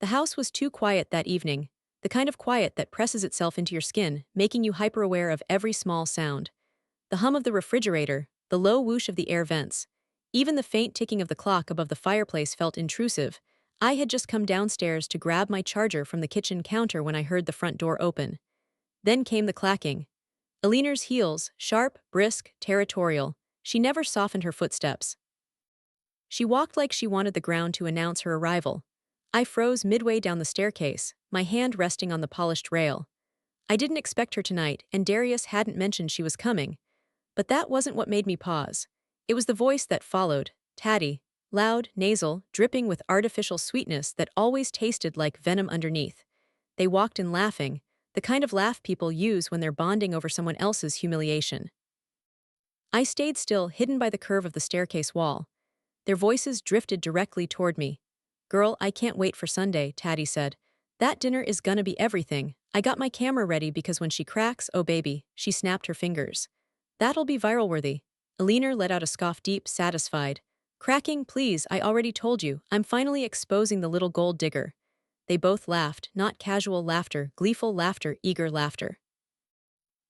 The house was too quiet that evening, the kind of quiet that presses itself into your skin, making you hyper-aware of every small sound. The hum of the refrigerator, the low whoosh of the air vents, even the faint ticking of the clock above the fireplace felt intrusive. I had just come downstairs to grab my charger from the kitchen counter when I heard the front door open. Then came the clacking. Alina's heels, sharp, brisk, territorial. She never softened her footsteps. She walked like she wanted the ground to announce her arrival. I froze midway down the staircase, my hand resting on the polished rail. I didn't expect her tonight, and Darius hadn't mentioned she was coming. But that wasn't what made me pause. It was the voice that followed, tatty, loud, nasal, dripping with artificial sweetness that always tasted like venom underneath. They walked in laughing, the kind of laugh people use when they're bonding over someone else's humiliation. I stayed still, hidden by the curve of the staircase wall. Their voices drifted directly toward me. "Girl, I can't wait for Sunday," Tatty said. "That dinner is gonna be everything. I got my camera ready because when she cracks, oh baby," she snapped her fingers. "That'll be viral-worthy." Alina let out a scoff, deep, satisfied. "Cracking, please, I already told you, I'm finally exposing the little gold digger." They both laughed, not casual laughter, gleeful laughter, eager laughter.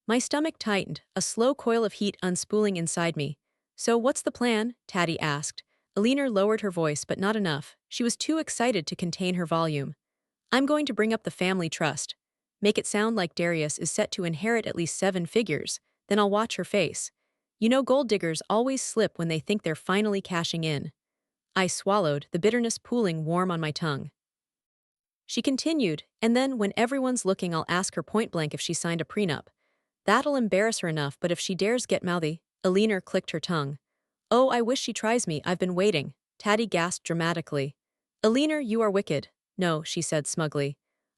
My stomach tightened, a slow coil of heat unspooling inside me. "So what's the plan?" Tatty asked. Alina lowered her voice, but not enough. She was too excited to contain her volume. "I'm going to bring up the family trust. Make it sound like Darius is set to inherit at least 7 figures, then I'll watch her face. You know gold diggers always slip when they think they're finally cashing in." I swallowed, the bitterness pooling warm on my tongue. She continued, "And then, when everyone's looking, I'll ask her point-blank if she signed a prenup. That'll embarrass her enough, but if she dares get mouthy..." Alina clicked her tongue. "Oh, I wish she tries me, I've been waiting," Tatty gasped dramatically. "Alina, you are wicked." "No," she said smugly.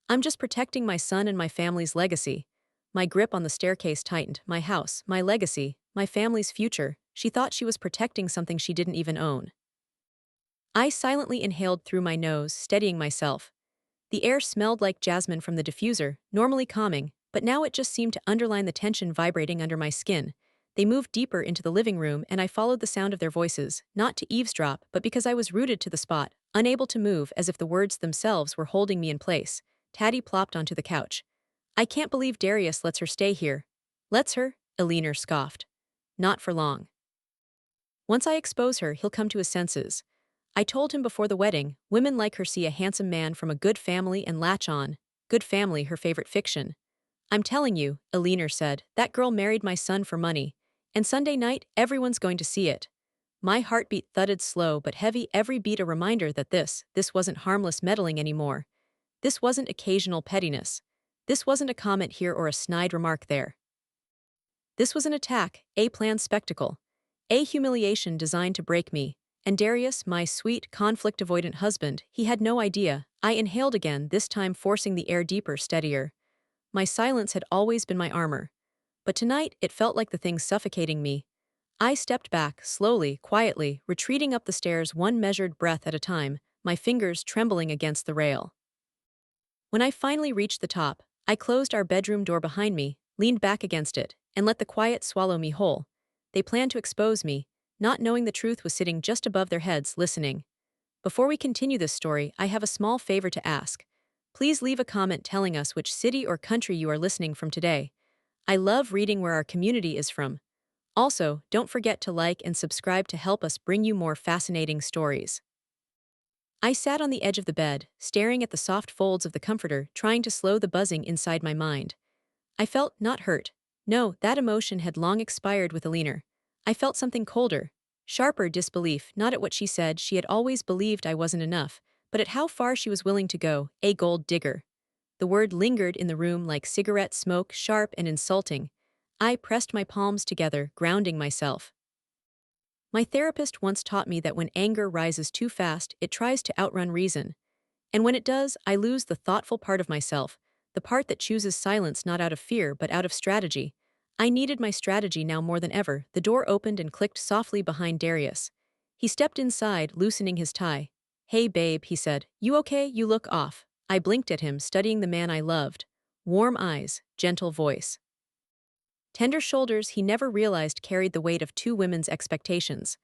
"I'm just protecting my son and my family's legacy." My grip on the staircase tightened. My house, my legacy, my family's future. She thought she was protecting something she didn't even own. I silently inhaled through my nose, steadying myself. The air smelled like jasmine from the diffuser, normally calming, but now it just seemed to underline the tension vibrating under my skin. They moved deeper into the living room, and I followed the sound of their voices, not to eavesdrop, but because I was rooted to the spot, unable to move, as if the words themselves were holding me in place. Tatty plopped onto the couch. "I can't believe Darius lets her stay here." "Lets her?" Alina scoffed. "Not for long. Once I expose her, he'll come to his senses. I told him before the wedding, women like her see a handsome man from a good family and latch on. Good family, her favorite fiction. I'm telling you," Alina said, "that girl married my son for money. And Sunday night, everyone's going to see it." My heartbeat thudded, slow but heavy, every beat a reminder that this wasn't harmless meddling anymore. This wasn't occasional pettiness. This wasn't a comment here or a snide remark there. This was an attack, a planned spectacle. A humiliation designed to break me. And Darius, my sweet, conflict-avoidant husband, he had no idea. I inhaled again, this time forcing the air deeper, steadier. My silence had always been my armor. But tonight, it felt like the thing suffocating me. I stepped back, slowly, quietly, retreating up the stairs one measured breath at a time, my fingers trembling against the rail. When I finally reached the top, I closed our bedroom door behind me, leaned back against it, and let the quiet swallow me whole. They planned to expose me, not knowing the truth was sitting just above their heads, listening. Before we continue this story, I have a small favor to ask. Please leave a comment telling us which city or country you are listening from today. I love reading where our community is from. Also, don't forget to like and subscribe to help us bring you more fascinating stories. I sat on the edge of the bed, staring at the soft folds of the comforter, trying to slow the buzzing inside my mind. I felt not hurt. No, that emotion had long expired with Alina. I felt something colder, sharper disbelief, not at what she said. She had always believed I wasn't enough, but at how far she was willing to go, a gold digger. The word lingered in the room like cigarette smoke, sharp and insulting. I pressed my palms together, grounding myself. My therapist once taught me that when anger rises too fast, it tries to outrun reason. And when it does, I lose the thoughtful part of myself, the part that chooses silence not out of fear but out of strategy. I needed my strategy now more than ever. The door opened and clicked softly behind Darius. He stepped inside, loosening his tie. "Hey babe," he said. "You okay? You look off." I blinked at him, studying the man I loved. Warm eyes, gentle voice. Tender shoulders he never realized carried the weight of 2 women's expectations.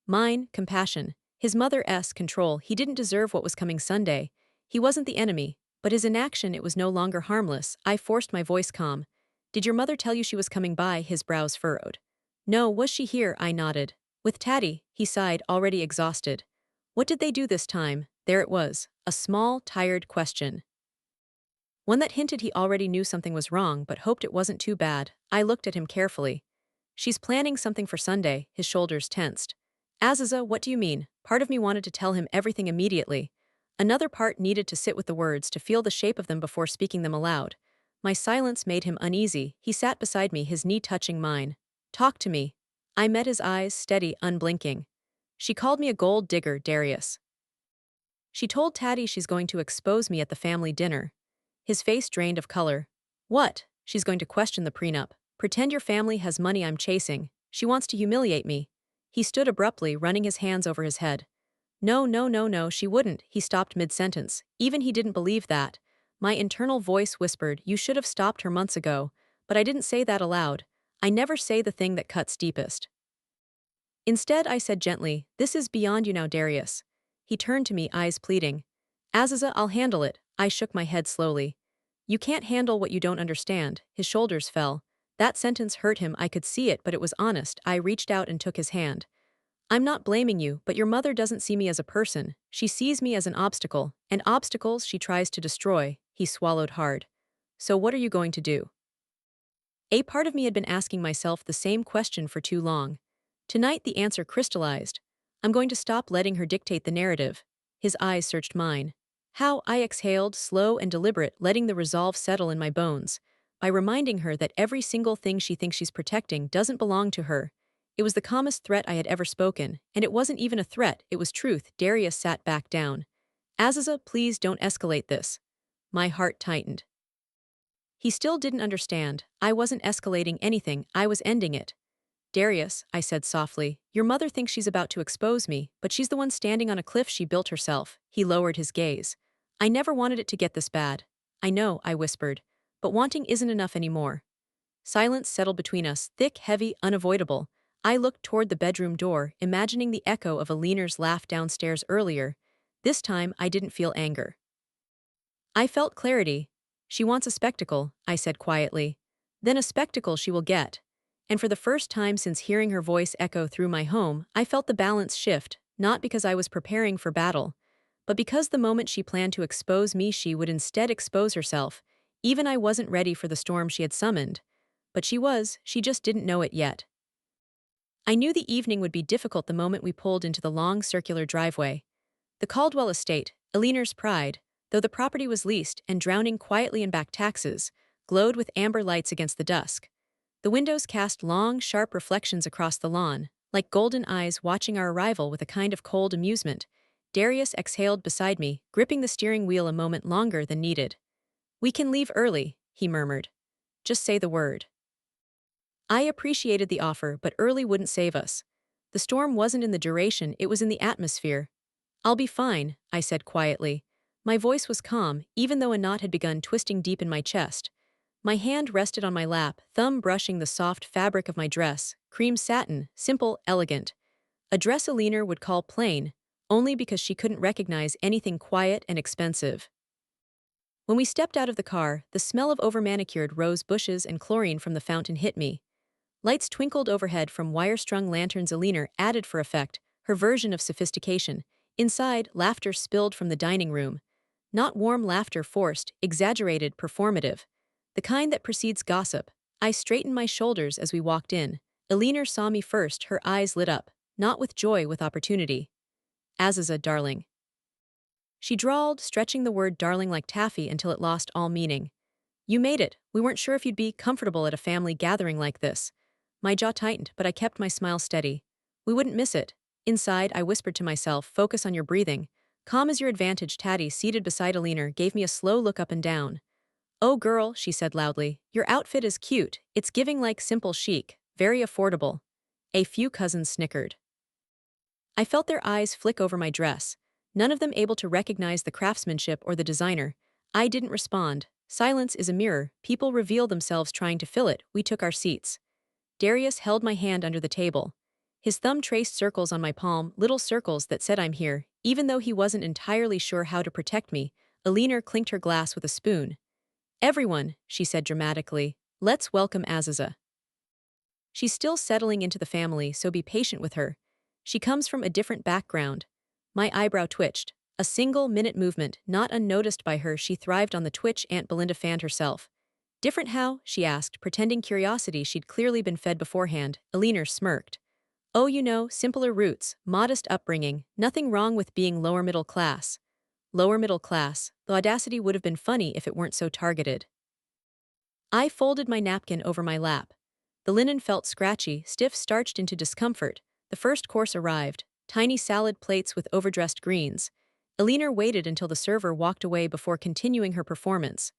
Mine, compassion. His mother's control. He didn't deserve what was coming Sunday. He wasn't the enemy, but his inaction it was no longer harmless. I forced my voice calm. Did your mother tell you she was coming by? His brows furrowed. No, was she here? I nodded. With Taddy, he sighed, already exhausted. What did they do this time? There it was, a small, tired question. One that hinted he already knew something was wrong but hoped it wasn't too bad. I looked at him carefully. She's planning something for Sunday, his shoulders tensed. Aziza, what do you mean? Part of me wanted to tell him everything immediately. Another part needed to sit with the words to feel the shape of them before speaking them aloud. My silence made him uneasy. He sat beside me, his knee touching mine. Talk to me. I met his eyes, steady, unblinking. She called me a gold digger, Darius. She told Taddy she's going to expose me at the family dinner. His face drained of color. What? She's going to question the prenup. Pretend your family has money I'm chasing. She wants to humiliate me. He stood abruptly, running his hands over his head. No, no, no, no, she wouldn't. He stopped mid-sentence. Even he didn't believe that. My internal voice whispered, you should have stopped her months ago. But I didn't say that aloud. I never say the thing that cuts deepest. Instead, I said gently, this is beyond you now, Darius. He turned to me, eyes pleading. Aziza, I'll handle it. I shook my head slowly. You can't handle what you don't understand. His shoulders fell. That sentence hurt him, I could see it, but it was honest. I reached out and took his hand. I'm not blaming you, but your mother doesn't see me as a person. She sees me as an obstacle, and obstacles she tries to destroy. He swallowed hard. So what are you going to do? A part of me had been asking myself the same question for too long. Tonight the answer crystallized. I'm going to stop letting her dictate the narrative. His eyes searched mine. How? I exhaled, slow and deliberate, letting the resolve settle in my bones. By reminding her that every single thing she thinks she's protecting doesn't belong to her. It was the calmest threat I had ever spoken, and it wasn't even a threat, it was truth. Darius sat back down. Aziza, please don't escalate this. My heart tightened. He still didn't understand. I wasn't escalating anything, I was ending it. Darius, I said softly, your mother thinks she's about to expose me, but she's the one standing on a cliff she built herself. He lowered his gaze. I never wanted it to get this bad. I know, I whispered, but wanting isn't enough anymore. Silence settled between us, thick, heavy, unavoidable. I looked toward the bedroom door, imagining the echo of Aliner's laugh downstairs earlier. This time, I didn't feel anger. I felt clarity. She wants a spectacle, I said quietly. Then a spectacle she will get. And for the first time since hearing her voice echo through my home, I felt the balance shift, not because I was preparing for battle, but because the moment she planned to expose me she would instead expose herself. Even I wasn't ready for the storm she had summoned. But she was, she just didn't know it yet. I knew the evening would be difficult the moment we pulled into the long circular driveway. The Caldwell estate, Aliner's pride, though the property was leased and drowning quietly in back taxes, glowed with amber lights against the dusk. The windows cast long, sharp reflections across the lawn, like golden eyes watching our arrival with a kind of cold amusement. Darius exhaled beside me, gripping the steering wheel a moment longer than needed. We can leave early, he murmured. Just say the word. I appreciated the offer, but early wouldn't save us. The storm wasn't in the duration, it was in the atmosphere. I'll be fine, I said quietly. My voice was calm, even though a knot had begun twisting deep in my chest. My hand rested on my lap, thumb brushing the soft fabric of my dress, cream satin, simple, elegant. A dress Aliner would call plain, only because she couldn't recognize anything quiet and expensive. When we stepped out of the car, the smell of over-manicured rose bushes and chlorine from the fountain hit me. Lights twinkled overhead from wire-strung lanterns. Aliner added for effect, her version of sophistication. Inside, laughter spilled from the dining room. Not warm laughter, forced, exaggerated, performative. The kind that precedes gossip. I straightened my shoulders as we walked in. Aliner saw me first, her eyes lit up, not with joy, with opportunity. Aziza, darling. She drawled, stretching the word darling like taffy until it lost all meaning. You made it. We weren't sure if you'd be comfortable at a family gathering like this. My jaw tightened, but I kept my smile steady. We wouldn't miss it. Inside, I whispered to myself, focus on your breathing. Calm is your advantage. Taddy, seated beside Aliner, gave me a slow look up and down. Oh girl, she said loudly, your outfit is cute. It's giving like simple chic, very affordable. A few cousins snickered. I felt their eyes flick over my dress, none of them able to recognize the craftsmanship or the designer. I didn't respond. Silence is a mirror, people reveal themselves trying to fill it. We took our seats. Darius held my hand under the table. His thumb traced circles on my palm, little circles that said I'm here. Even though he wasn't entirely sure how to protect me, Alina clinked her glass with a spoon. Everyone, she said dramatically, let's welcome Aziza. She's still settling into the family, so be patient with her. She comes from a different background. My eyebrow twitched. A single-minute movement, not unnoticed by her. She thrived on the twitch Aunt Belinda fanned herself. Different how? She asked, pretending curiosity she'd clearly been fed beforehand. Alina smirked. Oh, simpler roots, modest upbringing, nothing wrong with being lower middle class. Lower middle class, the audacity would have been funny if it weren't so targeted. I folded my napkin over my lap. The linen felt scratchy, stiff, starched into discomfort. The first course arrived, tiny salad plates with overdressed greens. Alina waited until the server walked away before continuing her performance.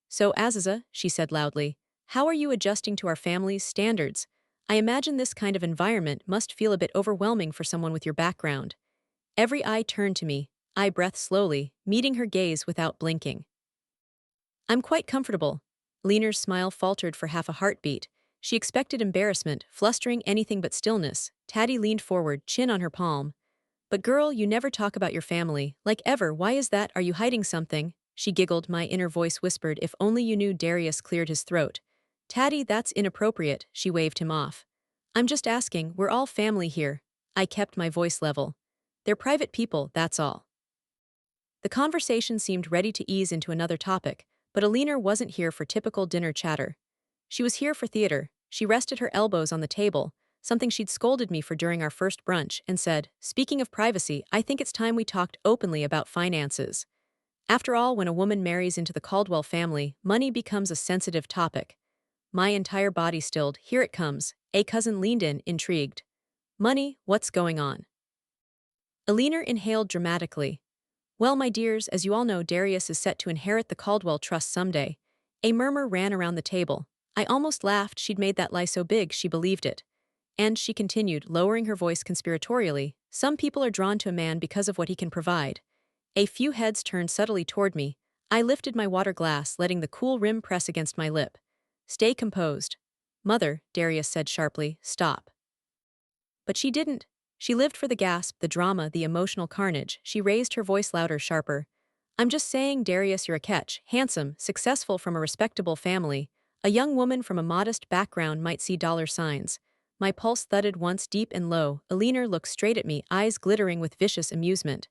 So Aziza, she said loudly, how are you adjusting to our family's standards? I imagine this kind of environment must feel a bit overwhelming for someone with your background. Every eye turned to me, I breathed slowly, meeting her gaze without blinking. I'm quite comfortable. Alina's smile faltered for half a heartbeat. She expected embarrassment, flustering anything but stillness. Taddy leaned forward, chin on her palm. But girl, you never talk about your family, like ever. Why is that? Are you hiding something? She giggled, my inner voice whispered, if only you knew. Darius cleared his throat. Taddy, that's inappropriate, she waved him off. I'm just asking, we're all family here. I kept my voice level. They're private people, that's all. The conversation seemed ready to ease into another topic, but Alina wasn't here for typical dinner chatter. She was here for theater. She rested her elbows on the table, something she'd scolded me for during our first brunch, and said, speaking of privacy, I think it's time we talked openly about finances. After all, when a woman marries into the Caldwell family, money becomes a sensitive topic. My entire body stilled. Here it comes. A cousin leaned in, intrigued. Money, what's going on? Alina inhaled dramatically. Well, my dears, as you all know, Darius is set to inherit the Caldwell Trust someday. A murmur ran around the table. I almost laughed. She'd made that lie so big she believed it. And she continued, lowering her voice conspiratorially, some people are drawn to a man because of what he can provide. A few heads turned subtly toward me. I lifted my water glass, letting the cool rim press against my lip. Stay composed. Mother, Darius said sharply, stop. But she didn't. She lived for the gasp, the drama, the emotional carnage. She raised her voice louder, sharper. I'm just saying, Darius, you're a catch. Handsome, successful from a respectable family. A young woman from a modest background might see dollar signs. My pulse thudded once, deep and low. Alina looked straight at me, eyes glittering with vicious amusement.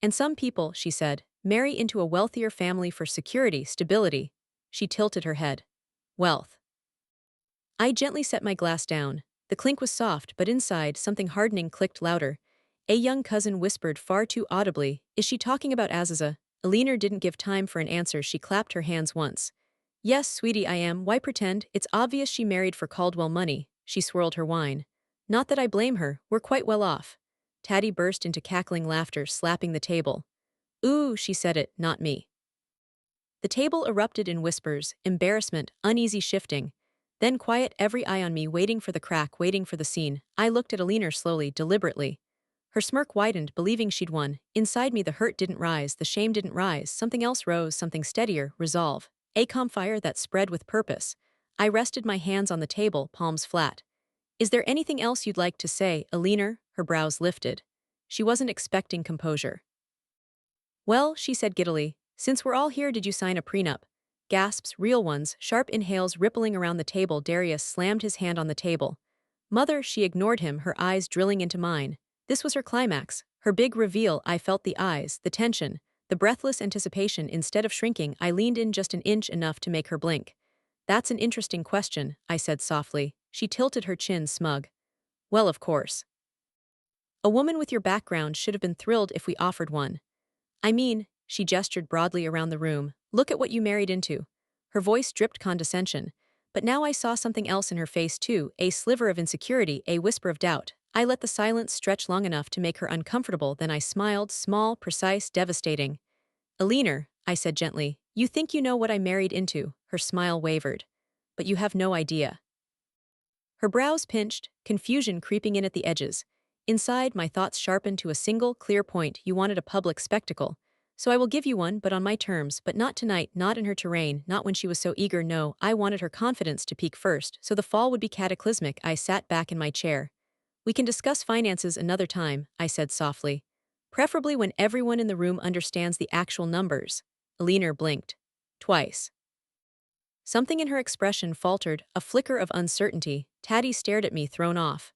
And some people, she said, marry into a wealthier family for security, stability. She tilted her head. Wealth. I gently set my glass down. The clink was soft, but inside, something hardening clicked louder. A young cousin whispered far too audibly, is she talking about Aziza? Alina didn't give time for an answer. She clapped her hands once. Yes, sweetie, I am. Why pretend? It's obvious she married for Caldwell money. She swirled her wine. Not that I blame her, we're quite well off. Taddy burst into cackling laughter, slapping the table. Ooh, she said it, not me. The table erupted in whispers, embarrassment, uneasy shifting. Then quiet, every eye on me, waiting for the crack, waiting for the scene. I looked at Alina slowly, deliberately. Her smirk widened, believing she'd won. Inside me the hurt didn't rise, the shame didn't rise, something else rose, something steadier, resolve. A calm fire that spread with purpose. I rested my hands on the table, palms flat. Is there anything else you'd like to say, Alina? Her brows lifted. She wasn't expecting composure. Well, she said giddily, since we're all here, did you sign a prenup? Gasps, real ones, sharp inhales rippling around the table. Darius slammed his hand on the table. Mother, she ignored him, her eyes drilling into mine. This was her climax, her big reveal. I felt the eyes, the tension, the breathless anticipation. Instead of shrinking, I leaned in just an inch, enough to make her blink. That's an interesting question, I said softly. She tilted her chin, smug. Well, of course. A woman with your background should have been thrilled if we offered one. I mean, she gestured broadly around the room, look at what you married into. Her voice dripped condescension. But now I saw something else in her face too, a sliver of insecurity, a whisper of doubt. I let the silence stretch long enough to make her uncomfortable, then I smiled, small, precise, devastating. Alina, I said gently, you think you know what I married into. Her smile wavered. But you have no idea. Her brows pinched, confusion creeping in at the edges. Inside, my thoughts sharpened to a single, clear point. You wanted a public spectacle. So I will give you one, but on my terms, but not tonight, not in her terrain, not when she was so eager. No, I wanted her confidence to peak first, so the fall would be cataclysmic. I sat back in my chair. We can discuss finances another time, I said softly. Preferably when everyone in the room understands the actual numbers. Alina blinked. Twice. Something in her expression faltered, a flicker of uncertainty. Taddy stared at me, thrown off.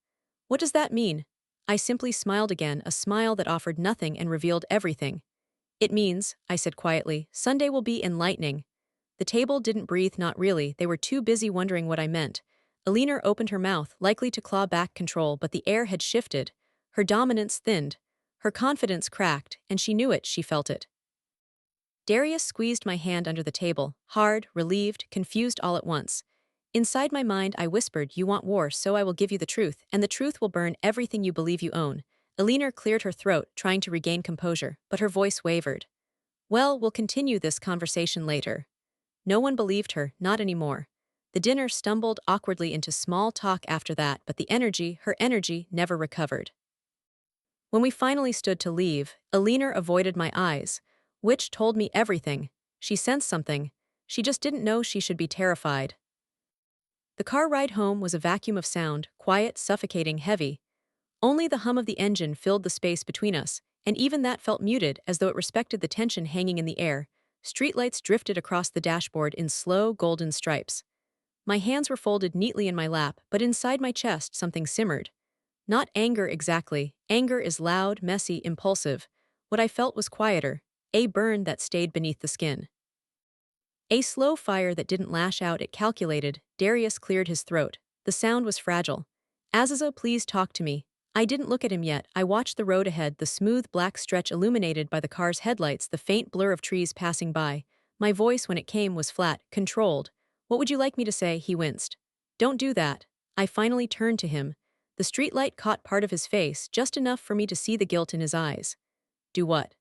What does that mean? I simply smiled again, a smile that offered nothing and revealed everything. It means, I said quietly, Sunday will be enlightening. The table didn't breathe, not really, they were too busy wondering what I meant. Alina opened her mouth, likely to claw back control, but the air had shifted. Her dominance thinned. Her confidence cracked, and she knew it, she felt it. Darius squeezed my hand under the table, hard, relieved, confused all at once. Inside my mind I whispered, you want war, so I will give you the truth, and the truth will burn everything you believe you own. Alina cleared her throat, trying to regain composure, but her voice wavered. Well, we'll continue this conversation later. No one believed her, not anymore. The dinner stumbled awkwardly into small talk after that, but her energy, never recovered. When we finally stood to leave, Alina avoided my eyes, which told me everything. She sensed something. She just didn't know she should be terrified. The car ride home was a vacuum of sound, quiet, suffocating, heavy. Only the hum of the engine filled the space between us, and even that felt muted, as though it respected the tension hanging in the air. Streetlights drifted across the dashboard in slow, golden stripes. My hands were folded neatly in my lap, but inside my chest something simmered. Not anger exactly. Anger is loud, messy, impulsive. What I felt was quieter, a burn that stayed beneath the skin. A slow fire that didn't lash out, it calculated. Darius cleared his throat. The sound was fragile. Aziza, please talk to me. I didn't look at him yet. I watched the road ahead, the smooth black stretch illuminated by the car's headlights, the faint blur of trees passing by. My voice, when it came, was flat, controlled. What would you like me to say? He winced. Don't do that. I finally turned to him. The streetlight caught part of his face, just enough for me to see the guilt in his eyes. Do what?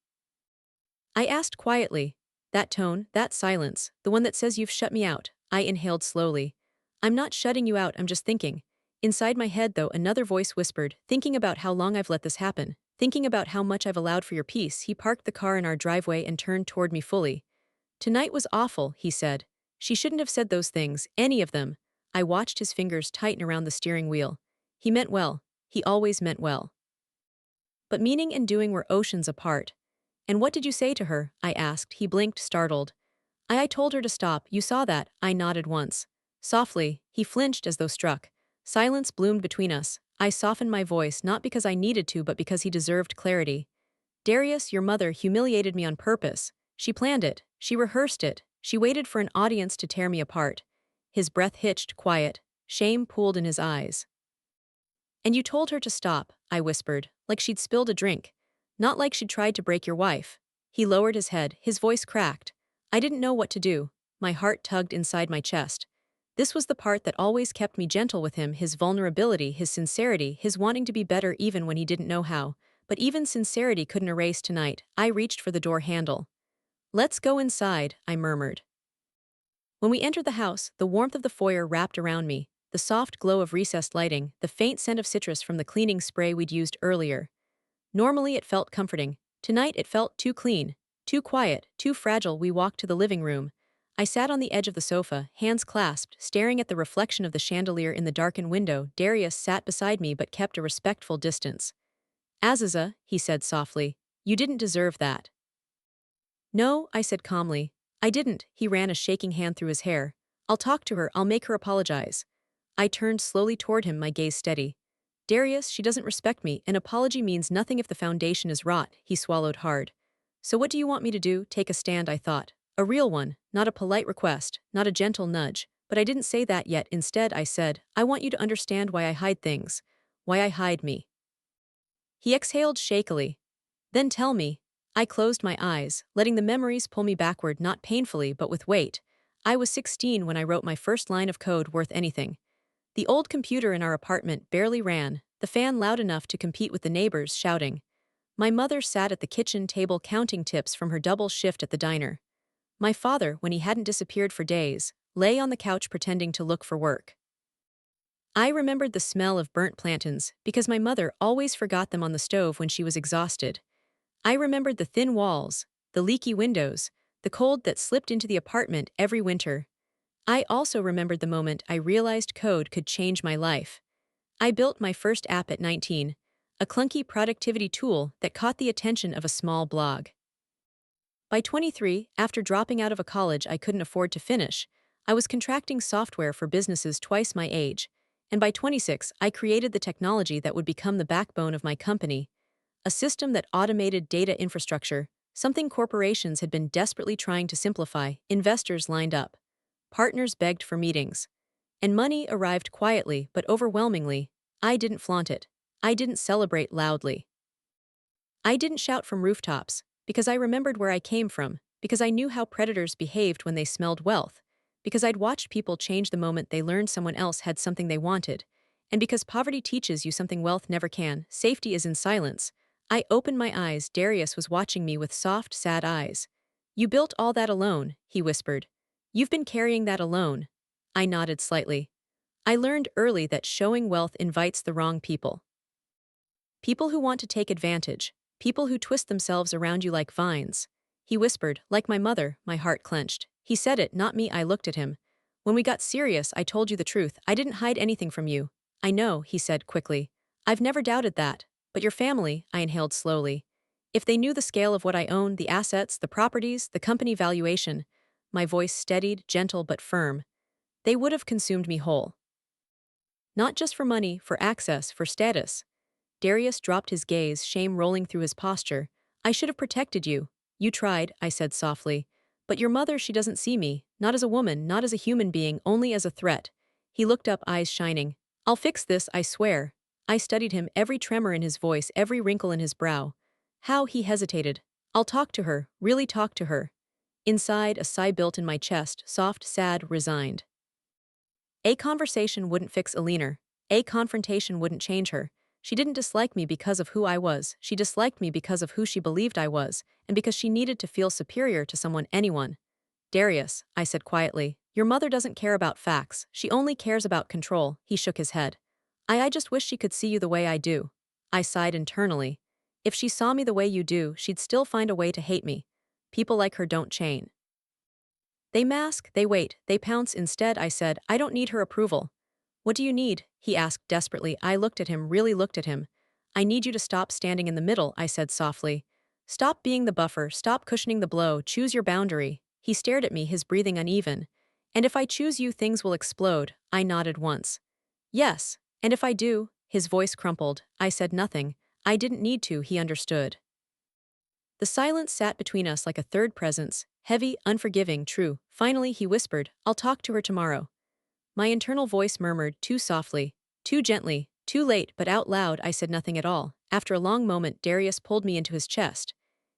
I asked quietly. That tone, that silence, the one that says you've shut me out. I inhaled slowly. I'm not shutting you out, I'm just thinking. Inside my head, though, another voice whispered, thinking about how long I've let this happen, thinking about how much I've allowed for your peace. He parked the car in our driveway and turned toward me fully. Tonight was awful, he said. She shouldn't have said those things, any of them. I watched his fingers tighten around the steering wheel. He meant well. He always meant well. But meaning and doing were oceans apart. And what did you say to her? I asked. He blinked, startled. I told her to stop. You saw that. I nodded once. Softly, he flinched as though struck. Silence bloomed between us. I softened my voice, not because I needed to, but because he deserved clarity. Darius, your mother humiliated me on purpose. She planned it. She rehearsed it. She waited for an audience to tear me apart. His breath hitched, quiet. Shame pooled in his eyes. And you told her to stop, I whispered, like she'd spilled a drink. Not like she'd tried to break your wife. He lowered his head, his voice cracked. I didn't know what to do. My heart tugged inside my chest. This was the part that always kept me gentle with him, his vulnerability, his sincerity, his wanting to be better even when he didn't know how. But even sincerity couldn't erase tonight. I reached for the door handle. Let's go inside, I murmured. When we entered the house, the warmth of the foyer wrapped around me, the soft glow of recessed lighting, the faint scent of citrus from the cleaning spray we'd used earlier. Normally it felt comforting. Tonight it felt too clean, too quiet, too fragile. We walked to the living room. I sat on the edge of the sofa, hands clasped, staring at the reflection of the chandelier in the darkened window. Darius sat beside me but kept a respectful distance. Aziza, he said softly, you didn't deserve that. No, I said calmly. I didn't. He ran a shaking hand through his hair. I'll talk to her, I'll make her apologize. I turned slowly toward him, my gaze steady. Darius, she doesn't respect me. An apology means nothing if the foundation is rot. He swallowed hard. So what do you want me to do? Take a stand, I thought. A real one, not a polite request, not a gentle nudge. But I didn't say that yet. Instead, I said, I want you to understand why I hide things. Why I hide me. He exhaled shakily. Then tell me. I closed my eyes, letting the memories pull me backward, not painfully, but with weight. I was 16 when I wrote my first line of code worth anything. The old computer in our apartment barely ran, the fan loud enough to compete with the neighbors shouting. My mother sat at the kitchen table counting tips from her double shift at the diner. My father, when he hadn't disappeared for days, lay on the couch pretending to look for work. I remembered the smell of burnt plantains because my mother always forgot them on the stove when she was exhausted. I remembered the thin walls, the leaky windows, the cold that slipped into the apartment every winter. I also remembered the moment I realized code could change my life. I built my first app at 19, a clunky productivity tool that caught the attention of a small blog. By 23, after dropping out of a college I couldn't afford to finish, I was contracting software for businesses twice my age. And by 26, I created the technology that would become the backbone of my company, a system that automated data infrastructure, something corporations had been desperately trying to simplify. Investors lined up. Partners begged for meetings. And money arrived quietly but overwhelmingly. I didn't flaunt it. I didn't celebrate loudly. I didn't shout from rooftops, because I remembered where I came from, because I knew how predators behaved when they smelled wealth, because I'd watched people change the moment they learned someone else had something they wanted, and because poverty teaches you something wealth never can. Safety is in silence. I opened my eyes. Darius was watching me with soft, sad eyes. "You built all that alone," he whispered. "You've been carrying that alone." I nodded slightly. I learned early that showing wealth invites the wrong people. People who want to take advantage. People who twist themselves around you like vines. He whispered, like my mother. My heart clenched. He said it, not me. I looked at him. "When we got serious, I told you the truth. I didn't hide anything from you." "I know," he said quickly. "I've never doubted that. But your family," I inhaled slowly. "If they knew the scale of what I own, the assets, the properties, the company valuation," my voice steadied, gentle but firm, "they would have consumed me whole. Not just for money, for access, for status." Darius dropped his gaze, shame rolling through his posture. "I should have protected you." "You tried," I said softly. "But your mother, she doesn't see me, not as a woman, not as a human being, only as a threat." He looked up, eyes shining. "I'll fix this, I swear." I studied him, every tremor in his voice, every wrinkle in his brow. How he hesitated. "I'll talk to her, really talk to her." Inside, a sigh built in my chest, soft, sad, resigned. A conversation wouldn't fix Alina. A confrontation wouldn't change her. She didn't dislike me because of who I was. She disliked me because of who she believed I was, and because she needed to feel superior to someone, anyone. "Darius," I said quietly, "your mother doesn't care about facts. She only cares about control." He shook his head. I just wish she could see you the way I do." I sighed internally. "If she saw me the way you do, she'd still find a way to hate me. People like her don't chain. They mask, they wait, they pounce instead." I said, "I don't need her approval." "What do you need?" he asked desperately. I looked at him, really looked at him. "I need you to stop standing in the middle," I said softly. "Stop being the buffer, stop cushioning the blow, choose your boundary." He stared at me, his breathing uneven. "And if I choose you, things will explode." I nodded once. "Yes, and if I do?" His voice crumpled. I said nothing. I didn't need to, he understood. The silence sat between us like a third presence, heavy, unforgiving, true. Finally, he whispered, "I'll talk to her tomorrow." My internal voice murmured, too softly, too gently, too late, but out loud I said nothing at all. After a long moment, Darius pulled me into his chest.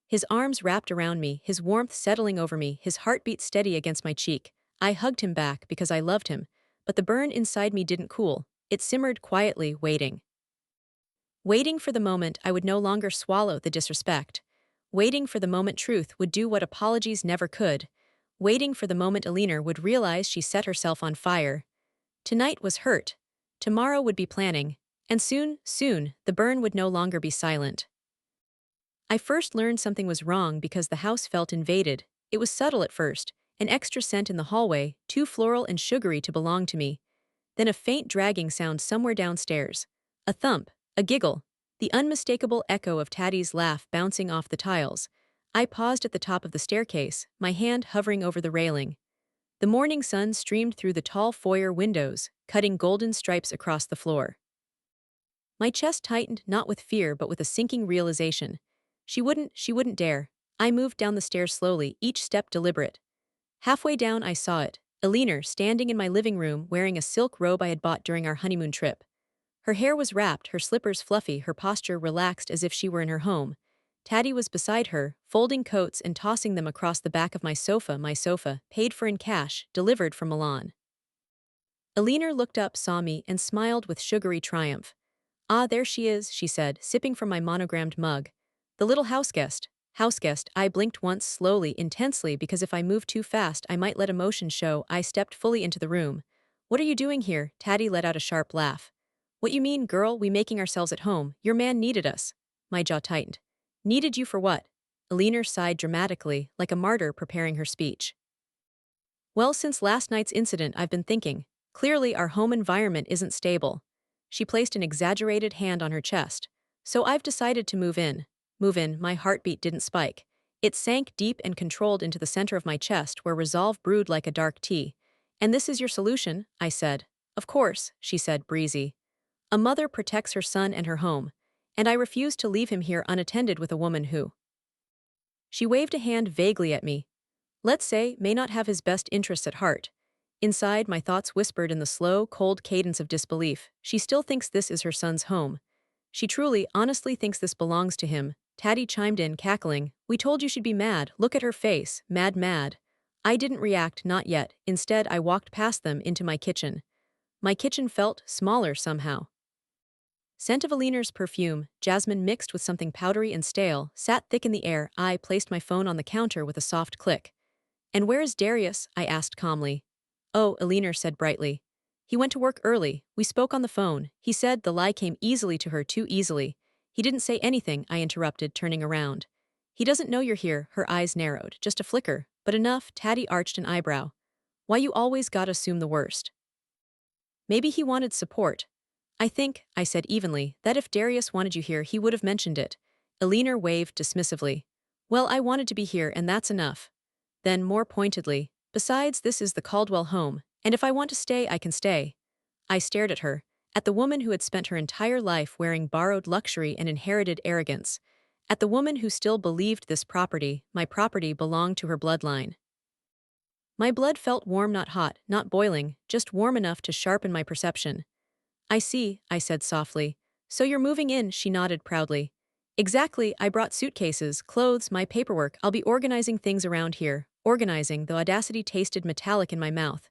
His arms wrapped around me, his warmth settling over me, his heartbeat steady against my cheek. I hugged him back because I loved him, but the burn inside me didn't cool. It simmered quietly, waiting. Waiting for the moment I would no longer swallow the disrespect. Waiting for the moment truth would do what apologies never could. Waiting for the moment Alina would realize she set herself on fire. Tonight was hurt. Tomorrow would be planning. And soon, soon, the burn would no longer be silent. I first learned something was wrong because the house felt invaded. It was subtle at first, an extra scent in the hallway, too floral and sugary to belong to me. Then a faint dragging sound somewhere downstairs. A thump, a giggle, the unmistakable echo of Taddy's laugh bouncing off the tiles. I paused at the top of the staircase, my hand hovering over the railing. The morning sun streamed through the tall foyer windows, cutting golden stripes across the floor. My chest tightened, not with fear but with a sinking realization. She wouldn't dare. I moved down the stairs slowly, each step deliberate. Halfway down I saw it, Alina standing in my living room wearing a silk robe I had bought during our honeymoon trip. Her hair was wrapped, her slippers fluffy, her posture relaxed as if she were in her home. Taddy was beside her, folding coats and tossing them across the back of my sofa, paid for in cash, delivered from Milan. Alina looked up, saw me, and smiled with sugary triumph. "Ah, there she is," she said, sipping from my monogrammed mug. "The little houseguest." Houseguest, I blinked once, slowly, intensely, because if I moved too fast I might let emotion show. I stepped fully into the room. "What are you doing here?" Taddy let out a sharp laugh. "What you mean, girl? We making ourselves at home. Your man needed us." My jaw tightened. "Needed you for what?" Alina sighed dramatically, like a martyr preparing her speech. "Well, since last night's incident I've been thinking. Clearly our home environment isn't stable." She placed an exaggerated hand on her chest. "So I've decided to move in." Move in, my heartbeat didn't spike. It sank deep and controlled into the center of my chest where resolve brewed like a dark tea. And this is your solution? I said. Of course, she said, breezy. A mother protects her son and her home, and I refuse to leave him here unattended with a woman who. She waved a hand vaguely at me. Let's say, may not have his best interests at heart. Inside, my thoughts whispered in the slow, cold cadence of disbelief. She still thinks this is her son's home. She truly, honestly thinks this belongs to him. Taddy chimed in, cackling. We told you she'd be mad. Look at her face. Mad, mad. I didn't react, not yet. Instead, I walked past them into my kitchen. My kitchen felt smaller somehow. Scent of Aliner's perfume, jasmine mixed with something powdery and stale, sat thick in the air. I placed my phone on the counter with a soft click. And where is Darius? I asked calmly. Oh, Aliner said brightly. He went to work early. We spoke on the phone. He said the lie came easily to her, too easily. He didn't say anything, I interrupted, turning around. He doesn't know you're here. Her eyes narrowed, just a flicker, but enough. Taddy arched an eyebrow. Why you always gotta assume the worst? Maybe he wanted support. I think, I said evenly, that if Darius wanted you here he would have mentioned it. Aliner waved dismissively. Well, I wanted to be here and that's enough. Then, more pointedly, besides, this is the Caldwell home, and if I want to stay, I can stay. I stared at her, at the woman who had spent her entire life wearing borrowed luxury and inherited arrogance, at the woman who still believed this property, my property, belonged to her bloodline. My blood felt warm, not hot, not boiling, just warm enough to sharpen my perception. I see, I said softly. So you're moving in, she nodded proudly. Exactly, I brought suitcases, clothes, my paperwork. I'll be organizing things around here. Organizing, the audacity tasted metallic in my mouth.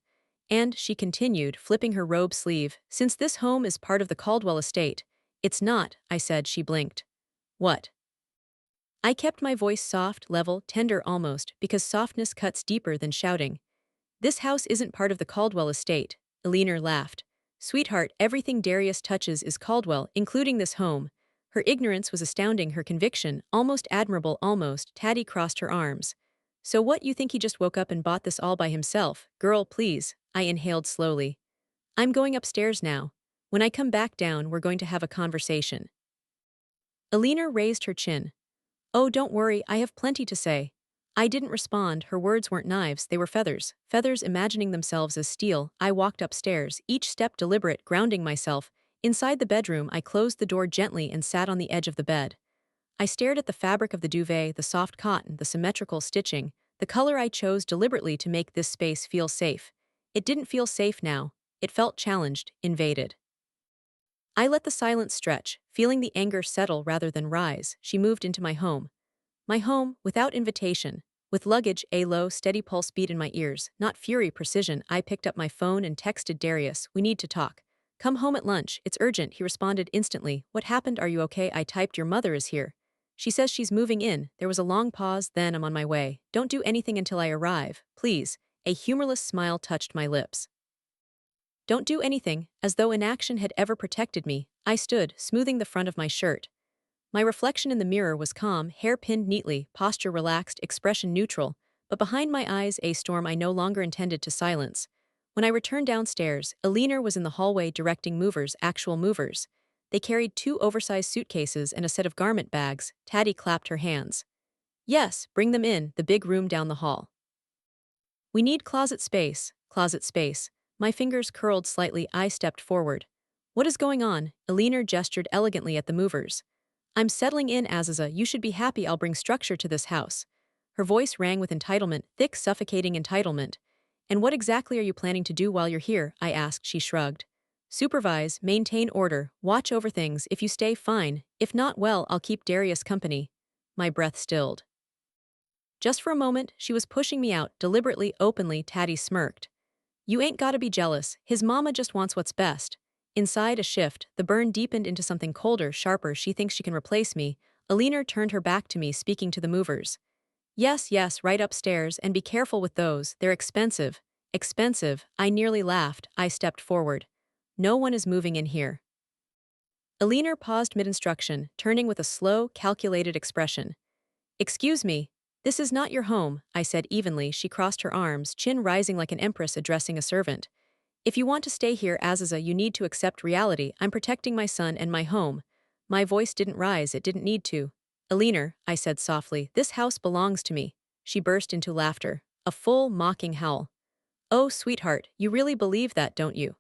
And, she continued, flipping her robe sleeve, since this home is part of the Caldwell estate. It's not, I said. She blinked. What? I kept my voice soft, level, tender almost, because softness cuts deeper than shouting. This house isn't part of the Caldwell estate. Aliner laughed. Sweetheart, everything Darius touches is Caldwell, including this home. Her ignorance was astounding, her conviction, almost admirable, almost. Taddy crossed her arms. So what, you think he just woke up and bought this all by himself? Girl, please. I inhaled slowly. I'm going upstairs now. When I come back down, we're going to have a conversation. Aliner raised her chin. Oh, don't worry, I have plenty to say. I didn't respond. Her words weren't knives, they were feathers. Feathers imagining themselves as steel. I walked upstairs, each step deliberate, grounding myself. Inside the bedroom, I closed the door gently and sat on the edge of the bed. I stared at the fabric of the duvet, the soft cotton, the symmetrical stitching, the color I chose deliberately to make this space feel safe. It didn't feel safe now. It felt challenged, invaded. I let the silence stretch, feeling the anger settle rather than rise. She moved into my home. My home, without invitation. With luggage, a low, steady pulse beat in my ears, not fury, precision. I picked up my phone and texted Darius. We need to talk. Come home at lunch, it's urgent, he responded instantly. What happened, are you okay? I typed, your mother is here. She says she's moving in. There was a long pause, then I'm on my way. Don't do anything until I arrive, please. A humorless smile touched my lips. Don't do anything, as though inaction had ever protected me. I stood, smoothing the front of my shirt. My reflection in the mirror was calm, hair pinned neatly, posture relaxed, expression neutral, but behind my eyes a storm I no longer intended to silence. When I returned downstairs, Aliner was in the hallway directing movers, actual movers. They carried 2 oversized suitcases and a set of garment bags. Taddy clapped her hands. Yes, bring them in, the big room down the hall. We need closet space, closet space. My fingers curled slightly, I stepped forward. What is going on? Aliner gestured elegantly at the movers. I'm settling in, Aziza, you should be happy I'll bring structure to this house. Her voice rang with entitlement, thick, suffocating entitlement. And what exactly are you planning to do while you're here? I asked. She shrugged. Supervise, maintain order, watch over things. If you stay, fine. If not, well, I'll keep Darius company. My breath stilled. Just for a moment, she was pushing me out, deliberately, openly. Taddy smirked. You ain't gotta be jealous, his mama just wants what's best. Inside a shift, the burn deepened into something colder, sharper. She thinks she can replace me. Aliner turned her back to me, speaking to the movers. Yes, yes, right upstairs, and be careful with those, they're expensive. Expensive, I nearly laughed. I stepped forward. No one is moving in here. Aliner paused mid-instruction, turning with a slow, calculated expression. Excuse me. This is not your home, I said evenly. She crossed her arms, chin rising like an empress addressing a servant. If you want to stay here, Aziza, you need to accept reality. I'm protecting my son and my home. My voice didn't rise, it didn't need to. Alina, I said softly, this house belongs to me. She burst into laughter, a full, mocking howl. Oh, sweetheart, you really believe that, don't you?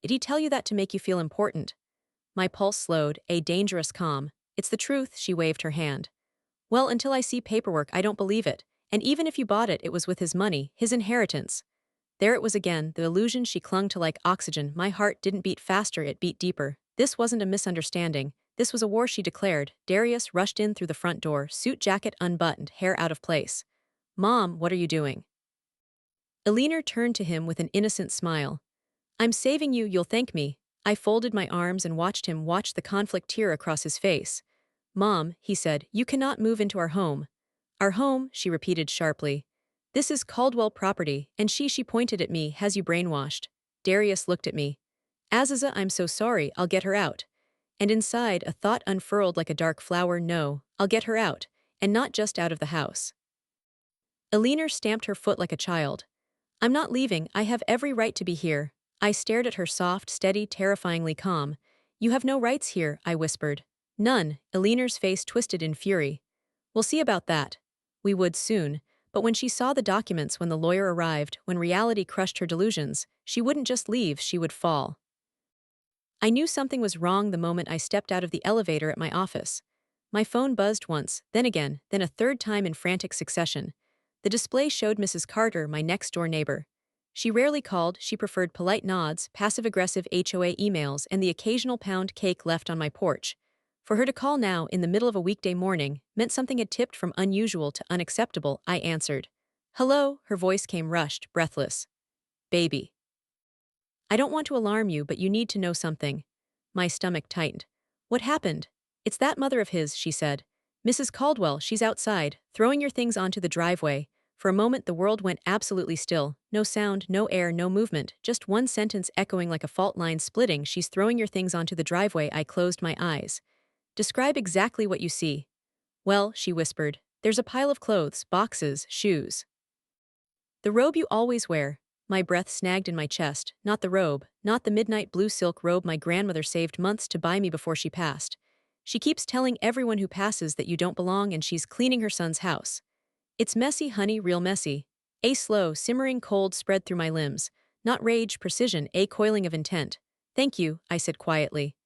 Did he tell you that to make you feel important? My pulse slowed, a dangerous calm. It's the truth, she waved her hand. Well, until I see paperwork, I don't believe it. And even if you bought it, it was with his money, his inheritance. There it was again, the illusion she clung to like oxygen. My heart didn't beat faster, it beat deeper. This wasn't a misunderstanding. This was a war, she declared. Darius rushed in through the front door, suit jacket unbuttoned, hair out of place. Mom, what are you doing? Alina turned to him with an innocent smile. I'm saving you, you'll thank me. I folded my arms and watched him watch the conflict tear across his face. Mom, he said, you cannot move into our home. Our home, she repeated sharply. This is Caldwell property, and she pointed at me, has you brainwashed? Darius looked at me. Aziza, I'm so sorry, I'll get her out. And inside, a thought unfurled like a dark flower, no, I'll get her out, and not just out of the house. Alina stamped her foot like a child. I'm not leaving, I have every right to be here. I stared at her soft, steady, terrifyingly calm. You have no rights here, I whispered. None, Alina's face twisted in fury. We'll see about that. We would soon, but when she saw the documents, when the lawyer arrived, when reality crushed her delusions, she wouldn't just leave, she would fall. I knew something was wrong the moment I stepped out of the elevator at my office. My phone buzzed once, then again, then a third time in frantic succession. The display showed Mrs. Carter, my next-door neighbor. She rarely called, she preferred polite nods, passive-aggressive HOA emails, and the occasional pound cake left on my porch. For her to call now, in the middle of a weekday morning, meant something had tipped from unusual to unacceptable. I answered. Hello, her voice came rushed, breathless. Baby. I don't want to alarm you, but you need to know something. My stomach tightened. What happened? It's that mother of his, she said. Mrs. Caldwell, she's outside, throwing your things onto the driveway. For a moment the world went absolutely still. No sound, no air, no movement, just one sentence echoing like a fault line splitting. She's throwing your things onto the driveway. I closed my eyes. Describe exactly what you see. Well, she whispered, there's a pile of clothes, boxes, shoes. The robe you always wear. My breath snagged in my chest. Not the robe, not the midnight blue silk robe my grandmother saved months to buy me before she passed. She keeps telling everyone who passes that you don't belong, and she's cleaning her son's house. It's messy, honey, real messy. A slow, simmering cold spread through my limbs. Not rage, precision, a coiling of intent. Thank you, I said quietly.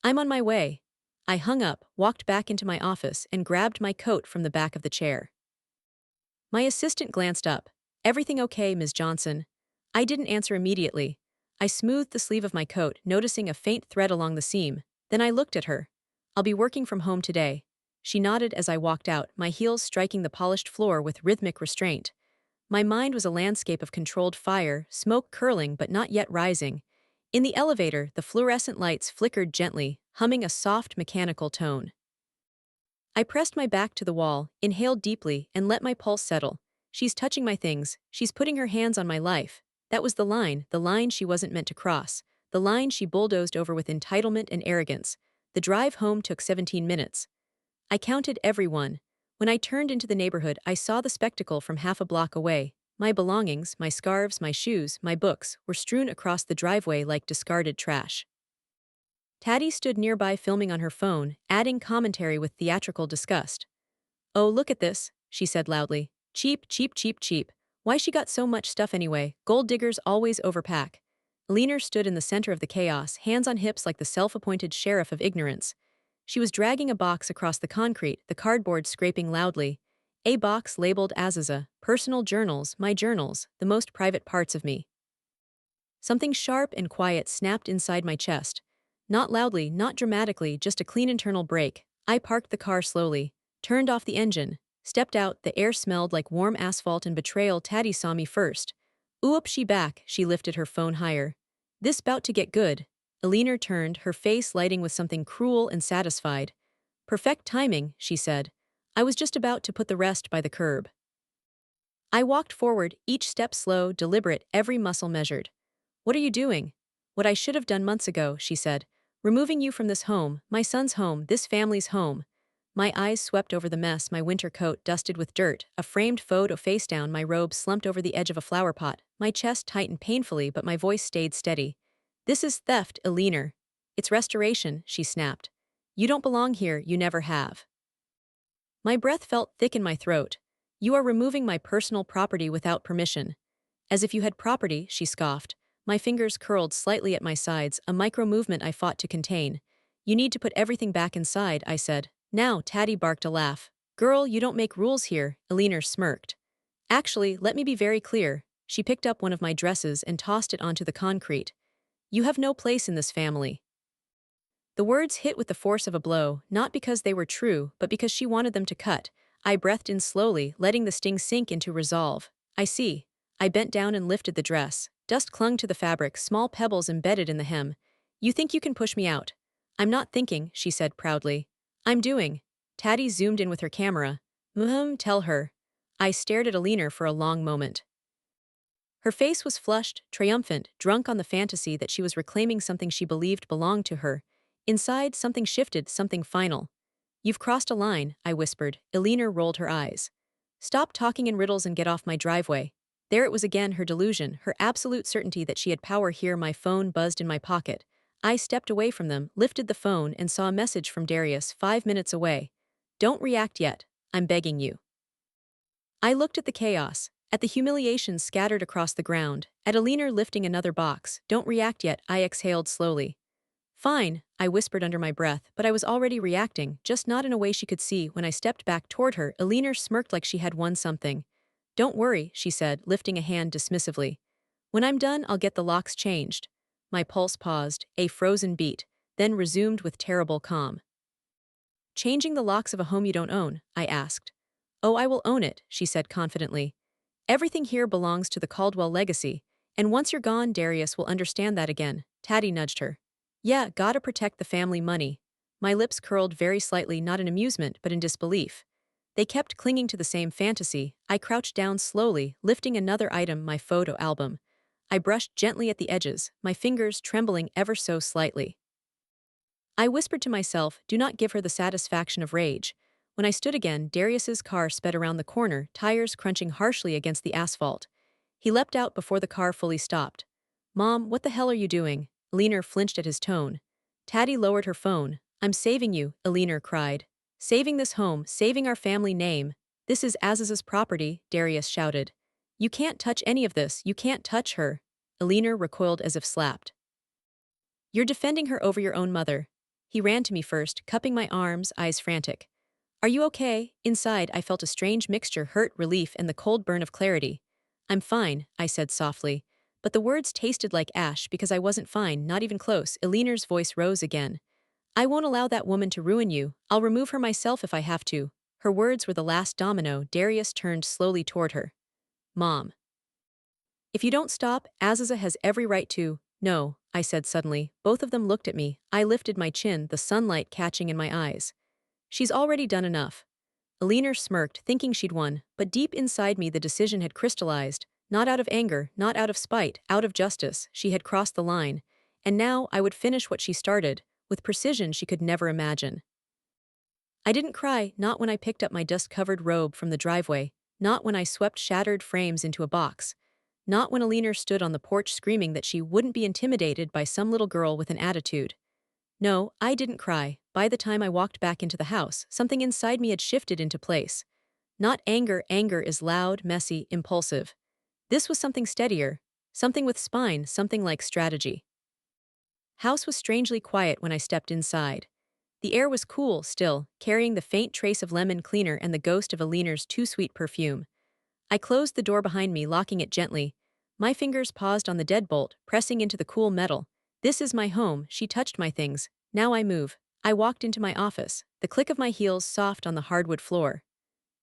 I'm on my way. I hung up, walked back into my office, and grabbed my coat from the back of the chair. My assistant glanced up. Everything okay, Ms. Johnson? I didn't answer immediately. I smoothed the sleeve of my coat, noticing a faint thread along the seam. Then I looked at her. I'll be working from home today. She nodded as I walked out, my heels striking the polished floor with rhythmic restraint. My mind was a landscape of controlled fire, smoke curling but not yet rising. In the elevator, the fluorescent lights flickered gently, humming a soft mechanical tone. I pressed my back to the wall, inhaled deeply, and let my pulse settle. She's touching my things, she's putting her hands on my life. That was the line she wasn't meant to cross, the line she bulldozed over with entitlement and arrogance. The drive home took 17 minutes. I counted every one. When I turned into the neighborhood, I saw the spectacle from half a block away. My belongings, my scarves, my shoes, my books, were strewn across the driveway like discarded trash. Taddy stood nearby filming on her phone, adding commentary with theatrical disgust. Oh, look at this, she said loudly. Cheap, cheap, cheap, cheap. Why she got so much stuff anyway? Gold diggers always overpack. Leaner stood in the center of the chaos, hands on hips like the self-appointed sheriff of ignorance. She was dragging a box across the concrete, the cardboard scraping loudly. A box labeled Aziza, personal journals, my journals, the most private parts of me. Something sharp and quiet snapped inside my chest. Not loudly, not dramatically, just a clean internal break. I parked the car slowly, turned off the engine, stepped out. The air smelled like warm asphalt and betrayal. Taddy saw me first. Oop, she back, she lifted her phone higher. This bout to get good. Alina turned, her face lighting with something cruel and satisfied. Perfect timing, she said. I was just about to put the rest by the curb. I walked forward, each step slow, deliberate, every muscle measured. What are you doing? What I should have done months ago, she said. Removing you from this home, my son's home, this family's home. My eyes swept over the mess, my winter coat dusted with dirt, a framed photo face down, my robe slumped over the edge of a flower pot. My chest tightened painfully, but my voice stayed steady. This is theft, Alina. It's restoration, she snapped. You don't belong here, you never have. My breath felt thick in my throat. You are removing my personal property without permission. As if you had property, she scoffed. My fingers curled slightly at my sides, a micro-movement I fought to contain. You need to put everything back inside, I said. Now, Taddy barked a laugh. Girl, you don't make rules here, Elena smirked. Actually, let me be very clear. She picked up one of my dresses and tossed it onto the concrete. You have no place in this family. The words hit with the force of a blow, not because they were true, but because she wanted them to cut. I breathed in slowly, letting the sting sink into resolve. I see. I bent down and lifted the dress. Dust clung to the fabric, small pebbles embedded in the hem. You think you can push me out? I'm not thinking, she said proudly. I'm doing. Taddy zoomed in with her camera. Tell her. I stared at Elena for a long moment. Her face was flushed, triumphant, drunk on the fantasy that she was reclaiming something she believed belonged to her. Inside, something shifted, something final. You've crossed a line, I whispered. Elena rolled her eyes. Stop talking in riddles and get off my driveway. There it was again, her delusion, her absolute certainty that she had power here. My phone buzzed in my pocket. I stepped away from them, lifted the phone, and saw a message from Darius 5 minutes away. Don't react yet. I'm begging you. I looked at the chaos, at the humiliation scattered across the ground, at Elena lifting another box. Don't react yet, I exhaled slowly. Fine, I whispered under my breath, but I was already reacting, just not in a way she could see. When I stepped back toward her, Elena smirked like she had won something. Don't worry, she said, lifting a hand dismissively. When I'm done, I'll get the locks changed. My pulse paused, a frozen beat, then resumed with terrible calm. Changing the locks of a home you don't own, I asked. Oh, I will own it, she said confidently. Everything here belongs to the Caldwell legacy, and once you're gone, Darius will understand that again. Taddy nudged her. Yeah, gotta protect the family money. My lips curled very slightly, not in amusement, but in disbelief. They kept clinging to the same fantasy. I crouched down slowly, lifting another item, my photo album. I brushed gently at the edges, my fingers trembling ever so slightly. I whispered to myself, do not give her the satisfaction of rage. When I stood again, Darius's car sped around the corner, tires crunching harshly against the asphalt. He leapt out before the car fully stopped. Mom, what the hell are you doing? Elena flinched at his tone. Taddy lowered her phone. I'm saving you, Elena cried. Saving this home, saving our family name. This is Aziza's property, Darius shouted. You can't touch any of this, you can't touch her. Elena recoiled as if slapped. You're defending her over your own mother. He ran to me first, cupping my arms, eyes frantic. Are you okay? Inside, I felt a strange mixture, hurt, relief, and the cold burn of clarity. I'm fine, I said softly. But the words tasted like ash because I wasn't fine, not even close. Elena's voice rose again. I won't allow that woman to ruin you. I'll remove her myself if I have to. Her words were the last domino. Darius turned slowly toward her. Mom. If you don't stop, Aziza has every right to. No, I said suddenly. Both of them looked at me. I lifted my chin, the sunlight catching in my eyes. She's already done enough. Elena smirked, thinking she'd won, but deep inside me the decision had crystallized. Not out of anger, not out of spite, out of justice. She had crossed the line. And now I would finish what she started, with precision she could never imagine. I didn't cry, not when I picked up my dust-covered robe from the driveway, not when I swept shattered frames into a box, not when Elena stood on the porch screaming that she wouldn't be intimidated by some little girl with an attitude. No, I didn't cry. By the time I walked back into the house, something inside me had shifted into place. Not anger, anger is loud, messy, impulsive. This was something steadier, something with spine, something like strategy. House was strangely quiet when I stepped inside. The air was cool, still, carrying the faint trace of lemon cleaner and the ghost of Elena's too-sweet perfume. I closed the door behind me, locking it gently. My fingers paused on the deadbolt, pressing into the cool metal. This is my home, she touched my things. Now I move. I walked into my office, the click of my heels soft on the hardwood floor.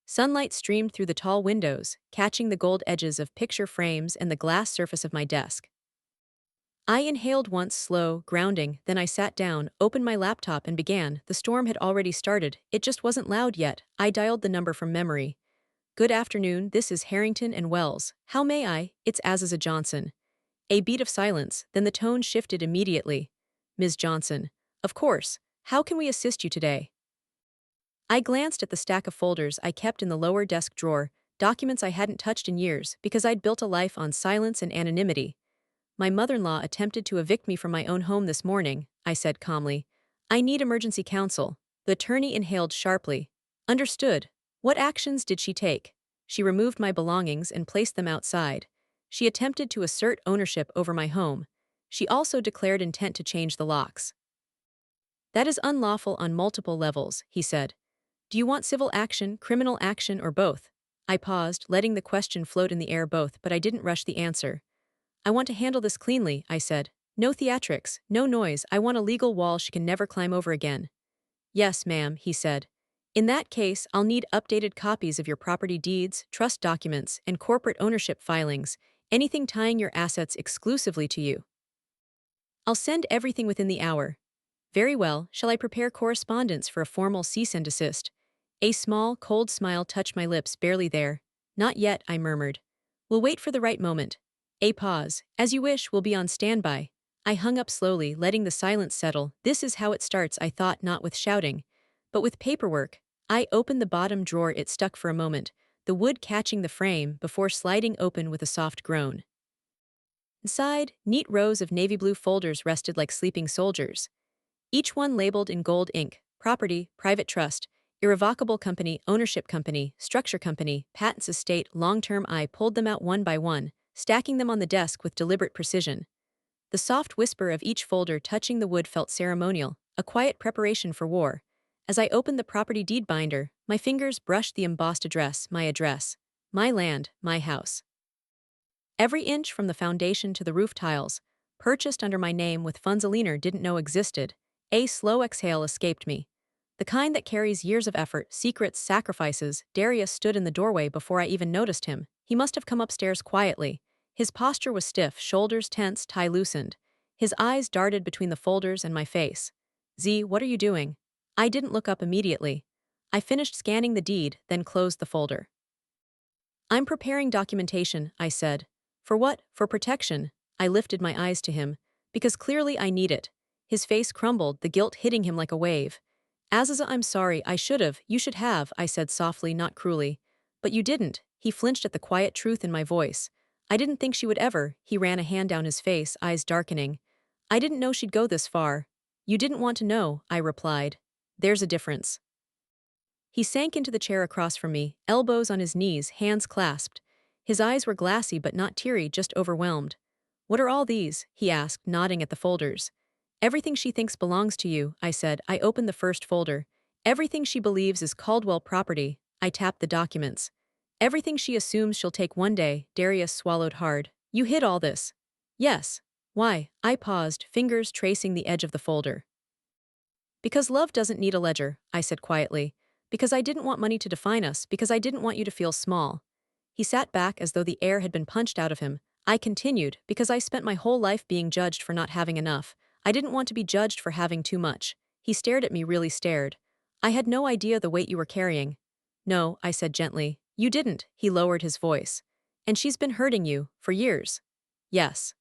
Sunlight streamed through the tall windows, catching the gold edges of picture frames and the glass surface of my desk. I inhaled once, slow, grounding, then I sat down, opened my laptop and began. The storm had already started, it just wasn't loud yet. I dialed the number from memory. Good afternoon, this is Harrington and Wells. How may I? It's Aziza Johnson. A beat of silence, then the tone shifted immediately. Ms. Johnson. Of course. How can we assist you today? I glanced at the stack of folders I kept in the lower desk drawer, documents I hadn't touched in years because I'd built a life on silence and anonymity. My mother-in-law attempted to evict me from my own home this morning, I said calmly. I need emergency counsel. The attorney inhaled sharply. Understood. What actions did she take? She removed my belongings and placed them outside. She attempted to assert ownership over my home. She also declared intent to change the locks. That is unlawful on multiple levels, he said. Do you want civil action, criminal action, or both? I paused, letting the question float in the air both, but I didn't rush the answer. I want to handle this cleanly, I said. No theatrics, no noise, I want a legal wall she can never climb over again. Yes, ma'am, he said. In that case, I'll need updated copies of your property deeds, trust documents, and corporate ownership filings, anything tying your assets exclusively to you. I'll send everything within the hour. Very well, shall I prepare correspondence for a formal cease and desist? A small, cold smile touched my lips, barely there. Not yet, I murmured. We'll wait for the right moment. A pause. As you wish, we'll be on standby. I hung up slowly, letting the silence settle. This is how it starts, I thought, not with shouting, but with paperwork. I opened the bottom drawer. It stuck for a moment, the wood catching the frame, before sliding open with a soft groan. Inside, neat rows of navy blue folders rested like sleeping soldiers, each one labeled in gold ink: property, private trust, irrevocable company, ownership company, structure company, patents estate, long-term. I pulled them out one by one, stacking them on the desk with deliberate precision. The soft whisper of each folder touching the wood felt ceremonial, a quiet preparation for war. As I opened the property deed binder, my fingers brushed the embossed address, my land, my house. Every inch from the foundation to the roof tiles, purchased under my name with funds a lender didn't know existed. A slow exhale escaped me. The kind that carries years of effort, secrets, sacrifices. Darius stood in the doorway before I even noticed him. He must have come upstairs quietly. His posture was stiff, shoulders tense, tie loosened. His eyes darted between the folders and my face. Z, what are you doing? I didn't look up immediately. I finished scanning the deed, then closed the folder. I'm preparing documentation, I said. For what? For protection. I lifted my eyes to him. Because clearly I need it. His face crumbled, the guilt hitting him like a wave. Aziza, I'm sorry, you should have, I said softly, not cruelly. But you didn't. He flinched at the quiet truth in my voice. I didn't think she would ever. He ran a hand down his face, eyes darkening. I didn't know she'd go this far. You didn't want to know, I replied. There's a difference. He sank into the chair across from me, elbows on his knees, hands clasped. His eyes were glassy but not teary, just overwhelmed. What are all these? He asked, nodding at the folders. Everything she thinks belongs to you, I said. I opened the first folder. Everything she believes is Caldwell property. I tapped the documents. Everything she assumes she'll take one day. Darius swallowed hard. You hid all this? Yes. Why? I paused, fingers tracing the edge of the folder. Because love doesn't need a ledger, I said quietly. Because I didn't want money to define us, because I didn't want you to feel small. He sat back as though the air had been punched out of him. I continued, because I spent my whole life being judged for not having enough. I didn't want to be judged for having too much. He stared at me, really stared. I had no idea the weight you were carrying. No, I said gently. You didn't, he lowered his voice. And she's been hurting you, for years. Yes.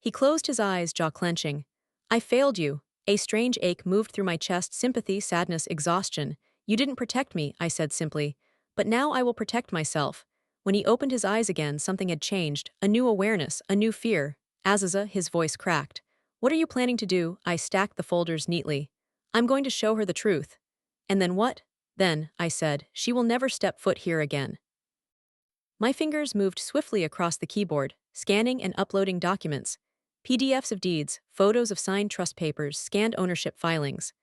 He closed his eyes, jaw clenching. I failed you. A strange ache moved through my chest, sympathy, sadness, exhaustion. You didn't protect me, I said simply. But now I will protect myself. When he opened his eyes again, something had changed, a new awareness, a new fear. Aziza, his voice cracked. What are you planning to do? I stacked the folders neatly. I'm going to show her the truth. And then what? Then, I said, she will never step foot here again. My fingers moved swiftly across the keyboard, scanning and uploading documents. PDFs of deeds, photos of signed trust papers, scanned ownership filings.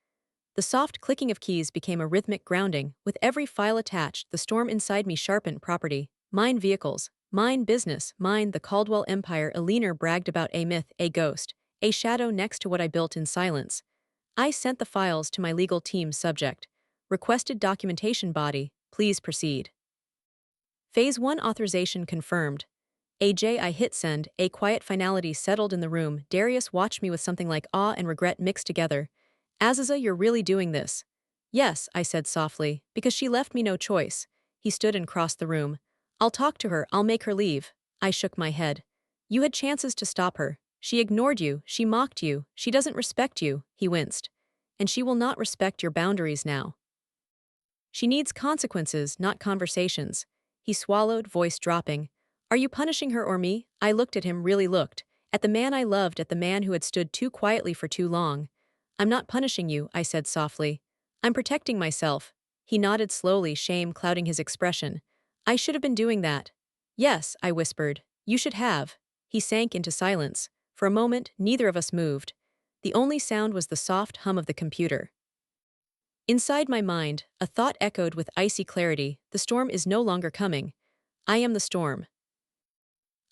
The soft clicking of keys became a rhythmic grounding. With every file attached, the storm inside me sharpened. Property, mine vehicles, mine business, mine the Caldwell empire. A leaner bragged about a myth, a ghost, a shadow next to what I built in silence. I sent the files to my legal team. Subject: requested documentation. Body: please proceed. Phase 1 authorization confirmed. AJ, I hit send. A quiet finality settled in the room. Darius watched me with something like awe and regret mixed together. Aziza, you're really doing this? Yes, I said softly, because she left me no choice. He stood and crossed the room. I'll talk to her, I'll make her leave. I shook my head. You had chances to stop her. She ignored you, she mocked you, she doesn't respect you, he winced. And she will not respect your boundaries now. She needs consequences, not conversations. He swallowed, voice dropping. Are you punishing her or me? I looked at him, really looked. At the man I loved, at the man who had stood too quietly for too long. I'm not punishing you, I said softly. I'm protecting myself. He nodded slowly, shame clouding his expression. I should have been doing that. Yes, I whispered. You should have. He sank into silence. For a moment, neither of us moved. The only sound was the soft hum of the computer. Inside my mind, a thought echoed with icy clarity. The storm is no longer coming. I am the storm.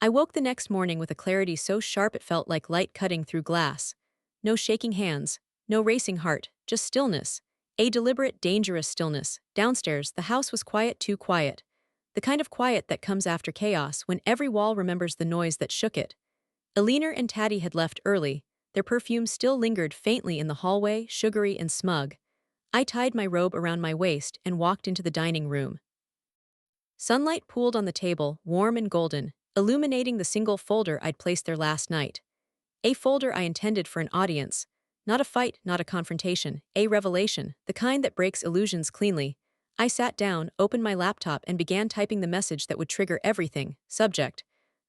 I woke the next morning with a clarity so sharp it felt like light cutting through glass. No shaking hands, no racing heart, just stillness. A deliberate, dangerous stillness. Downstairs, the house was quiet, too quiet. The kind of quiet that comes after chaos when every wall remembers the noise that shook it. Alina and Taddy had left early. Their perfume still lingered faintly in the hallway, sugary and smug. I tied my robe around my waist and walked into the dining room. Sunlight pooled on the table, warm and golden, illuminating the single folder I'd placed there last night. A folder I intended for an audience. Not a fight, not a confrontation, a revelation, the kind that breaks illusions cleanly. I sat down, opened my laptop and began typing the message that would trigger everything. Subject: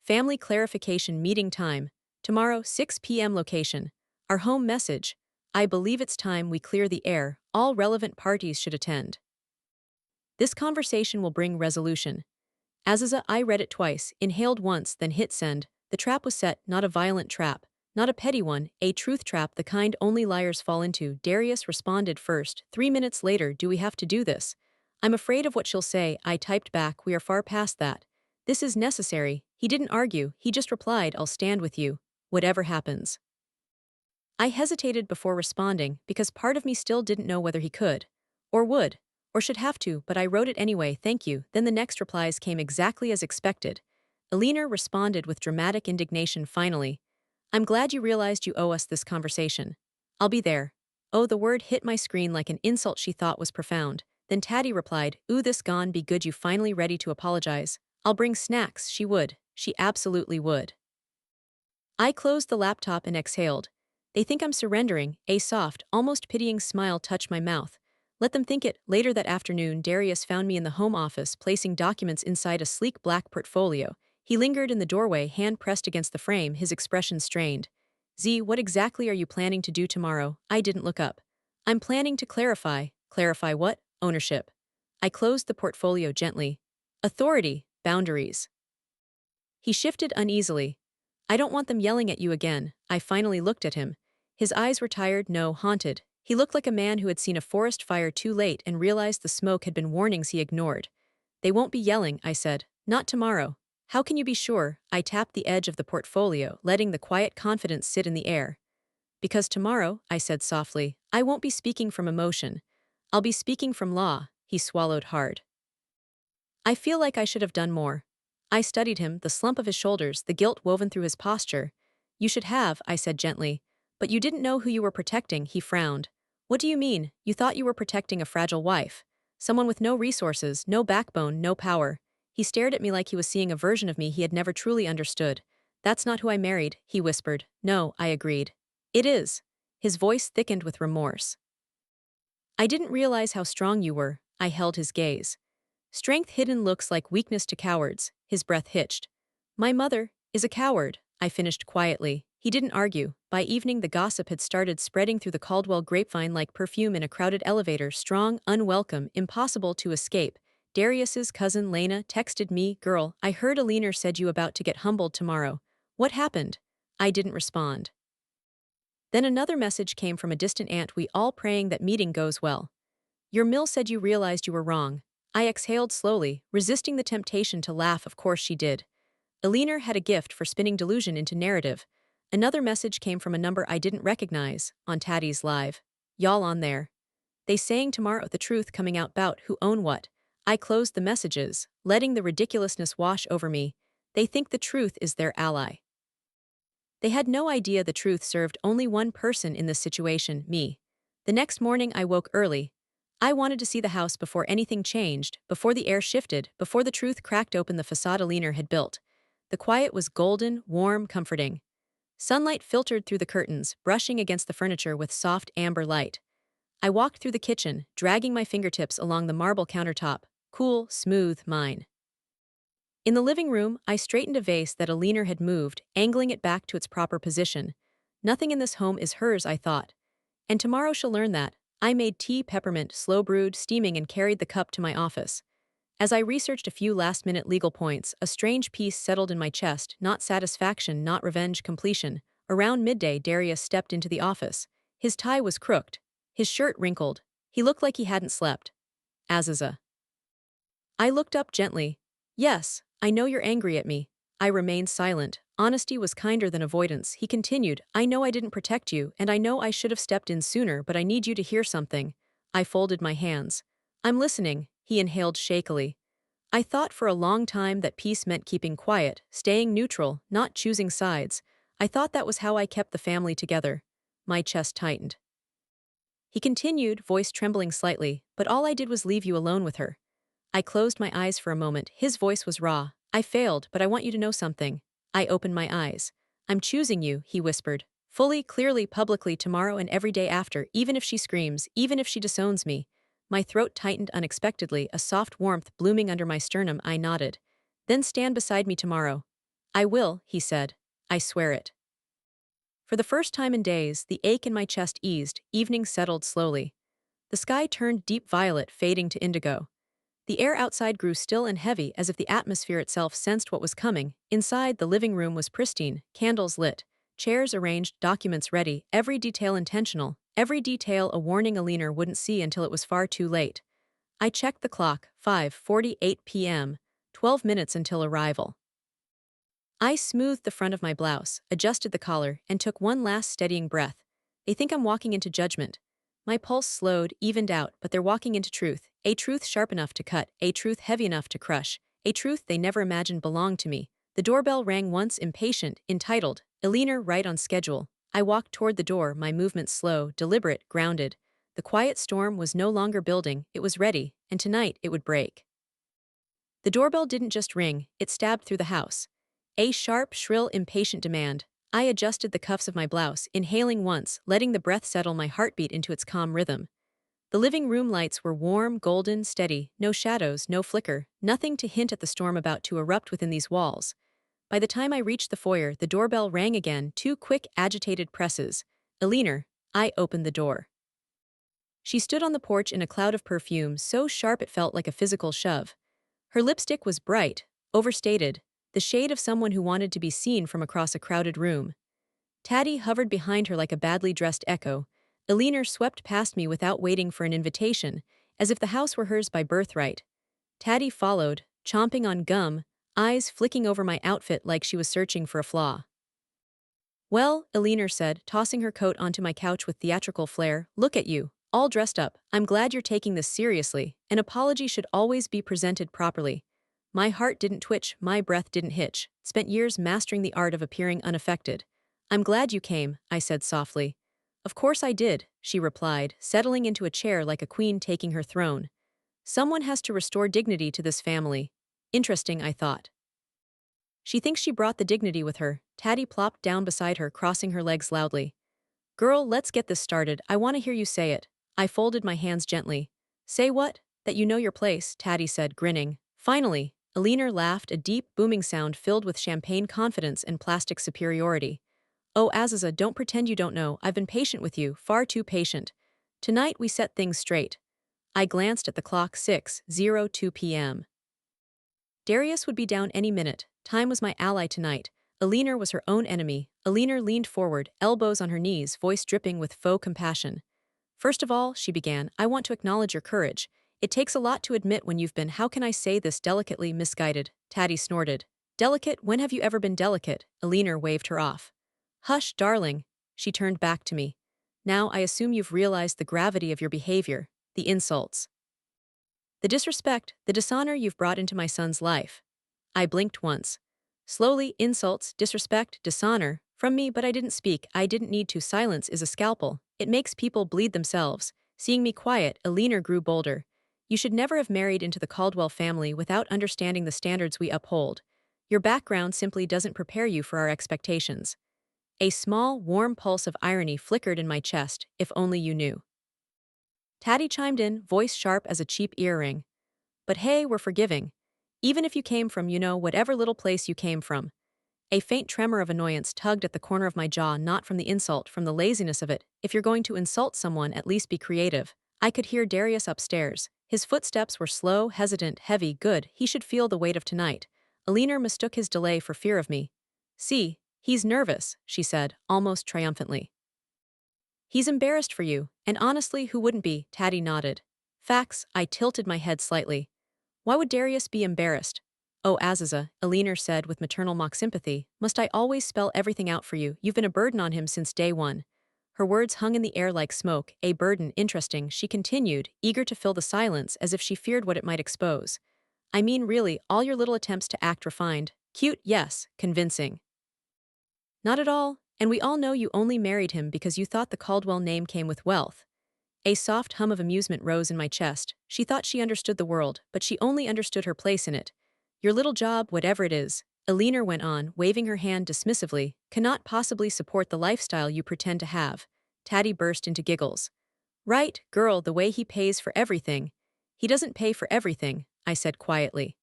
Family clarification meeting time. Tomorrow, 6 p.m. Location. Our home message. I believe it's time we clear the air. All relevant parties should attend. This conversation will bring resolution. Aziza, I read it twice, inhaled once, then hit send. The trap was set, not a violent trap. Not a petty one, a truth trap, the kind only liars fall into. Darius responded first. 3 minutes later, do we have to do this? I'm afraid of what she'll say, I typed back, we are far past that. This is necessary. He didn't argue, he just replied, I'll stand with you. Whatever happens. I hesitated before responding because part of me still didn't know whether he could. Or would. Or should have to, but I wrote it anyway, thank you. Then the next replies came exactly as expected. Alina responded with dramatic indignation finally. I'm glad you realized you owe us this conversation. I'll be there. Oh, the word hit my screen like an insult she thought was profound. Then Taddy replied, ooh, this gone be good, you finally ready to apologize. I'll bring snacks, she would. She absolutely would. I closed the laptop and exhaled. They think I'm surrendering. A soft, almost pitying smile touched my mouth. Let them think it. Later that afternoon, Darius found me in the home office, placing documents inside a sleek black portfolio. He lingered in the doorway, hand pressed against the frame, his expression strained. Z, what exactly are you planning to do tomorrow? I didn't look up. I'm planning to clarify. Clarify what? Ownership. I closed the portfolio gently. Authority. Boundaries. He shifted uneasily. I don't want them yelling at you again. I finally looked at him. His eyes were tired, no, haunted. He looked like a man who had seen a forest fire too late and realized the smoke had been warnings he ignored. They won't be yelling, I said. Not tomorrow. How can you be sure? I tapped the edge of the portfolio, letting the quiet confidence sit in the air. Because tomorrow, I said softly, I won't be speaking from emotion. I'll be speaking from law. He swallowed hard. I feel like I should have done more. I studied him, the slump of his shoulders, the guilt woven through his posture. You should have, I said gently. But you didn't know who you were protecting, he frowned. What do you mean? You thought you were protecting a fragile wife. Someone with no resources, no backbone, no power. He stared at me like he was seeing a version of me he had never truly understood. That's not who I married, he whispered. No, I agreed. It is. His voice thickened with remorse. I didn't realize how strong you were. I held his gaze. Strength hidden looks like weakness to cowards. His breath hitched. My mother is a coward, I finished quietly. He didn't argue. By evening the gossip had started spreading through the Caldwell grapevine like perfume in a crowded elevator, strong, unwelcome, impossible to escape. Darius's cousin Lena texted me, girl, I heard Alina said you about to get humbled tomorrow. What happened? I didn't respond. Then another message came from a distant aunt, we all praying that meeting goes well. Your mill said you realized you were wrong. I exhaled slowly, resisting the temptation to laugh. Of course she did. Alina had a gift for spinning delusion into narrative. Another message came from a number I didn't recognize, on Taddy's live. Y'all on there. They saying tomorrow the truth coming out bout who own what. I closed the messages, letting the ridiculousness wash over me. They think the truth is their ally. They had no idea the truth served only one person in this situation, me. The next morning I woke early. I wanted to see the house before anything changed, before the air shifted, before the truth cracked open the facade Alina had built. The quiet was golden, warm, comforting. Sunlight filtered through the curtains, brushing against the furniture with soft amber light. I walked through the kitchen, dragging my fingertips along the marble countertop. Cool, smooth, mine. In the living room, I straightened a vase that Alina had moved, angling it back to its proper position. Nothing in this home is hers, I thought. And tomorrow she'll learn that. I made tea, peppermint, slow brewed, steaming, and carried the cup to my office. As I researched a few last-minute legal points, a strange peace settled in my chest, not satisfaction, not revenge, completion. Around midday, Darius stepped into the office. His tie was crooked, his shirt wrinkled. He looked like he hadn't slept. Aziza. I looked up gently. Yes, I know you're angry at me. I remained silent. Honesty was kinder than avoidance. He continued, I know I didn't protect you, and I know I should have stepped in sooner, but I need you to hear something. I folded my hands. I'm listening, he inhaled shakily. I thought for a long time that peace meant keeping quiet, staying neutral, not choosing sides. I thought that was how I kept the family together. My chest tightened. He continued, voice trembling slightly, but all I did was leave you alone with her. I closed my eyes for a moment. His voice was raw. I failed, but I want you to know something. I opened my eyes. I'm choosing you, he whispered. Fully, clearly, publicly, tomorrow and every day after, even if she screams, even if she disowns me. My throat tightened unexpectedly, a soft warmth blooming under my sternum. I nodded. Then stand beside me tomorrow. I will, he said. I swear it. For the first time in days, the ache in my chest eased, evening settled slowly. The sky turned deep violet, fading to indigo. The air outside grew still and heavy, as if the atmosphere itself sensed what was coming. Inside, the living room was pristine, candles lit, chairs arranged, documents ready, every detail intentional, every detail a warning Alina wouldn't see until it was far too late. I checked the clock, 5:48 p.m., 12 minutes until arrival. I smoothed the front of my blouse, adjusted the collar, and took one last steadying breath. They think I'm walking into judgment. My pulse slowed, evened out, but they're walking into truth. A truth sharp enough to cut, a truth heavy enough to crush, a truth they never imagined belonged to me. The doorbell rang once, impatient, entitled, Alina right on schedule. I walked toward the door, my movements slow, deliberate, grounded. The quiet storm was no longer building, it was ready, and tonight it would break. The doorbell didn't just ring, it stabbed through the house. A sharp, shrill, impatient demand. I adjusted the cuffs of my blouse, inhaling once, letting the breath settle my heartbeat into its calm rhythm. The living room lights were warm, golden, steady, no shadows, no flicker, nothing to hint at the storm about to erupt within these walls. By the time I reached the foyer, the doorbell rang again, two quick, agitated presses. Alina. I opened the door. She stood on the porch in a cloud of perfume, so sharp it felt like a physical shove. Her lipstick was bright, overstated, the shade of someone who wanted to be seen from across a crowded room. Taddy hovered behind her like a badly dressed echo. Alina swept past me without waiting for an invitation, as if the house were hers by birthright. Taddy followed, chomping on gum, eyes flicking over my outfit like she was searching for a flaw. Well, Alina said, tossing her coat onto my couch with theatrical flair, look at you, all dressed up. I'm glad you're taking this seriously. An apology should always be presented properly. My heart didn't twitch, my breath didn't hitch. Spent years mastering the art of appearing unaffected. I'm glad you came, I said softly. Of course I did, she replied, settling into a chair like a queen taking her throne. Someone has to restore dignity to this family. Interesting, I thought. She thinks she brought the dignity with her. Taddy plopped down beside her, crossing her legs loudly. Girl, let's get this started. I want to hear you say it. I folded my hands gently. Say what? That you know your place, Taddy said, grinning. Finally, Alina laughed, a deep, booming sound filled with champagne confidence and plastic superiority. Oh, Aziza, don't pretend you don't know. I've been patient with you, far too patient. Tonight we set things straight. I glanced at the clock, 6:02 p.m. Darius would be down any minute. Time was my ally tonight. Alina was her own enemy. Alina leaned forward, elbows on her knees, voice dripping with faux compassion. First of all, she began, I want to acknowledge your courage. It takes a lot to admit when you've been, how can I say this, delicately misguided. Taddy snorted. Delicate? When have you ever been delicate? Alina waved her off. Hush, darling. She turned back to me. Now I assume you've realized the gravity of your behavior, the insults. The disrespect, the dishonor you've brought into my son's life. I blinked once. Slowly, insults, disrespect, dishonor, from me, but I didn't speak. I didn't need to. Silence is a scalpel. It makes people bleed themselves. Seeing me quiet, Alina grew bolder. You should never have married into the Caldwell family without understanding the standards we uphold. Your background simply doesn't prepare you for our expectations. A small, warm pulse of irony flickered in my chest, if only you knew. Taddy chimed in, voice sharp as a cheap earring. But hey, we're forgiving. Even if you came from, whatever little place you came from. A faint tremor of annoyance tugged at the corner of my jaw, not from the insult, from the laziness of it. If you're going to insult someone, at least be creative. I could hear Darius upstairs. His footsteps were slow, hesitant, heavy. Good, he should feel the weight of tonight. Alina mistook his delay for fear of me. See, he's nervous, she said, almost triumphantly. He's embarrassed for you, and honestly, who wouldn't be? Taddy nodded. Facts, I tilted my head slightly. Why would Darius be embarrassed? Oh, Aziza, Alina said with maternal mock sympathy, must I always spell everything out for you? You've been a burden on him since day one. Her words hung in the air like smoke. A burden, interesting, she continued, eager to fill the silence as if she feared what it might expose. I mean, really, all your little attempts to act refined. Cute, yes, convincing. Not at all, and we all know you only married him because you thought the Caldwell name came with wealth. A soft hum of amusement rose in my chest. She thought she understood the world, but she only understood her place in it. Your little job, whatever it is, Alina went on, waving her hand dismissively, cannot possibly support the lifestyle you pretend to have. Taddy burst into giggles. Right, girl, the way he pays for everything. He doesn't pay for everything, I said quietly.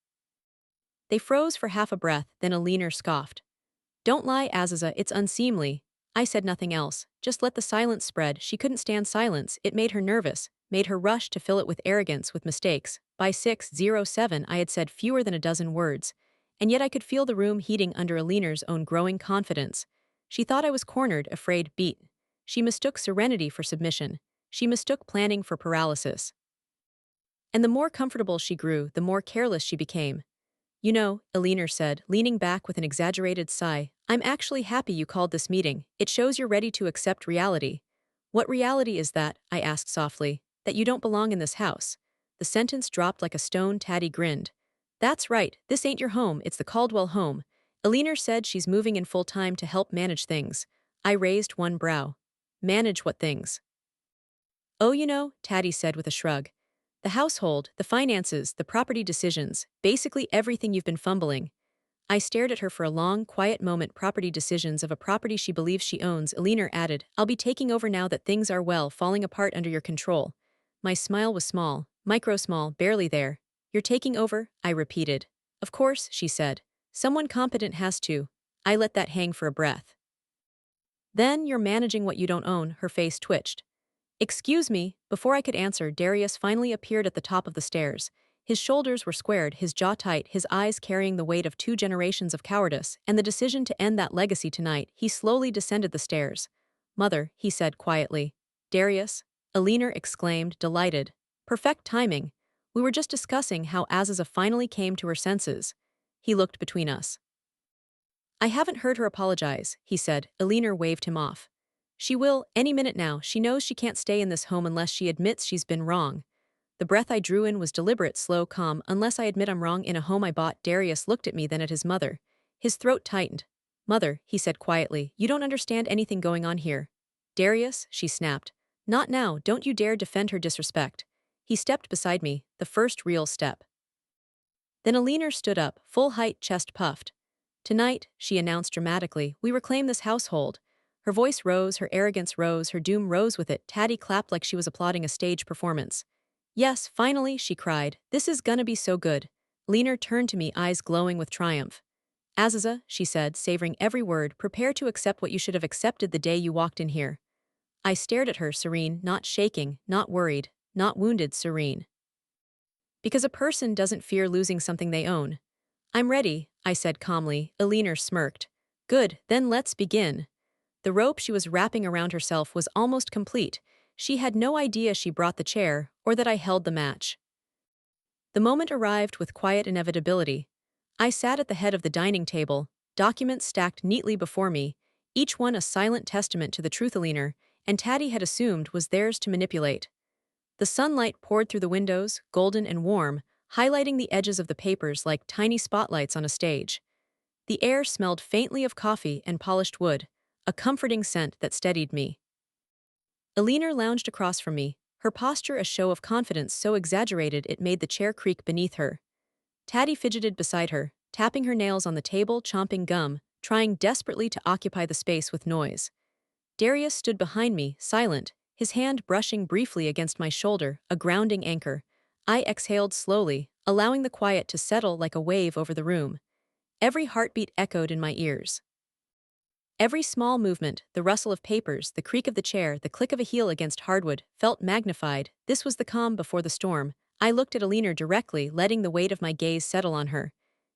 They froze for half a breath, then Alina scoffed. Don't lie, Aziza, it's unseemly. I said nothing else, just let the silence spread. She couldn't stand silence, it made her nervous, made her rush to fill it with arrogance, with mistakes. By 6:07 I had said fewer than a dozen words, and yet I could feel the room heating under Alina's own growing confidence. She thought I was cornered, afraid, beat. She mistook serenity for submission. She mistook planning for paralysis. And the more comfortable she grew, the more careless she became. You know, Alina said, leaning back with an exaggerated sigh, I'm actually happy you called this meeting. It shows you're ready to accept reality. What reality is that? I asked softly. That you don't belong in this house. The sentence dropped like a stone. Taddy grinned. That's right, this ain't your home, it's the Caldwell home. Alina said she's moving in full-time to help manage things. I raised one brow. Manage what things? Oh, you know, Taddy said with a shrug. The household, the finances, the property decisions, basically everything you've been fumbling. I stared at her for a long, quiet moment. Property decisions of a property she believes she owns. Alina added, I'll be taking over now that things are, well, falling apart under your control. My smile was small, micro-small, barely there. You're taking over? I repeated. Of course, she said. Someone competent has to. I let that hang for a breath. Then you're managing what you don't own. Her face twitched. Excuse me, before I could answer, Darius finally appeared at the top of the stairs. His shoulders were squared, his jaw tight, his eyes carrying the weight of 2 generations of cowardice and the decision to end that legacy tonight. He slowly descended the stairs. Mother, he said quietly. Darius? Alina exclaimed, delighted. Perfect timing. We were just discussing how Aziza finally came to her senses. He looked between us. I haven't heard her apologize, he said. Alina waved him off. She will, any minute now. She knows she can't stay in this home unless she admits she's been wrong. The breath I drew in was deliberate, slow, calm. Unless I admit I'm wrong in a home I bought. Darius looked at me, then at his mother. His throat tightened. Mother, he said quietly, you don't understand anything going on here. Darius, she snapped. Not now, don't you dare defend her disrespect. He stepped beside me, the first real step. Then Alina stood up, full height, chest puffed. Tonight, she announced dramatically, we reclaim this household. Her voice rose, her arrogance rose, her doom rose with it. Taddy clapped like she was applauding a stage performance. Yes, finally, she cried. This is gonna be so good. Alina turned to me, eyes glowing with triumph. Aziza, she said, savoring every word, prepare to accept what you should have accepted the day you walked in here. I stared at her, serene, not shaking, not worried, not wounded, serene. Because a person doesn't fear losing something they own. I'm ready, I said calmly. Alina smirked. Good, then let's begin. The rope she was wrapping around herself was almost complete. She had no idea she brought the chair, or that I held the match. The moment arrived with quiet inevitability. I sat at the head of the dining table, documents stacked neatly before me, each one a silent testament to the truth Alina and Taddy had assumed was theirs to manipulate. The sunlight poured through the windows, golden and warm, highlighting the edges of the papers like tiny spotlights on a stage. The air smelled faintly of coffee and polished wood, a comforting scent that steadied me. Alina lounged across from me, her posture a show of confidence so exaggerated it made the chair creak beneath her. Taddy fidgeted beside her, tapping her nails on the table, chomping gum, trying desperately to occupy the space with noise. Darius stood behind me, silent, his hand brushing briefly against my shoulder, a grounding anchor. I exhaled slowly, allowing the quiet to settle like a wave over the room. Every heartbeat echoed in my ears. Every small movement, the rustle of papers, the creak of the chair, the click of a heel against hardwood, felt magnified. This was the calm before the storm. I looked at Alina directly, letting the weight of my gaze settle on her.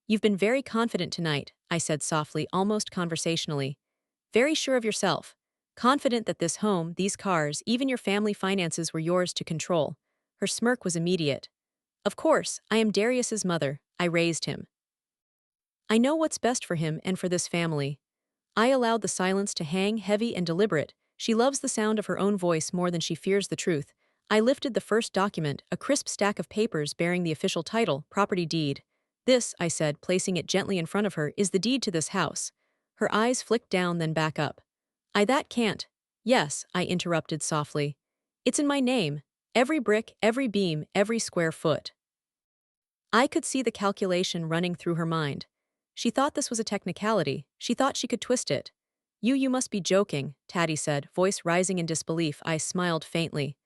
"You've been very confident tonight," I said softly, almost conversationally. "Very sure of yourself. Confident that this home, these cars, even your family finances were yours to control." Her smirk was immediate. "Of course, I am Darius's mother. I raised him. I know what's best for him and for this family." I allowed the silence to hang heavy and deliberate. She loves the sound of her own voice more than she fears the truth. I lifted the first document, a crisp stack of papers bearing the official title, property deed. "This," I said, placing it gently in front of her, "is the deed to this house." Her eyes flicked down, then back up. That can't." "Yes," I interrupted softly. "It's in my name. Every brick, every beam, every square foot." I could see the calculation running through her mind. She thought this was a technicality. She thought she could twist it. You must be joking," Taddy said, voice rising in disbelief. I smiled faintly.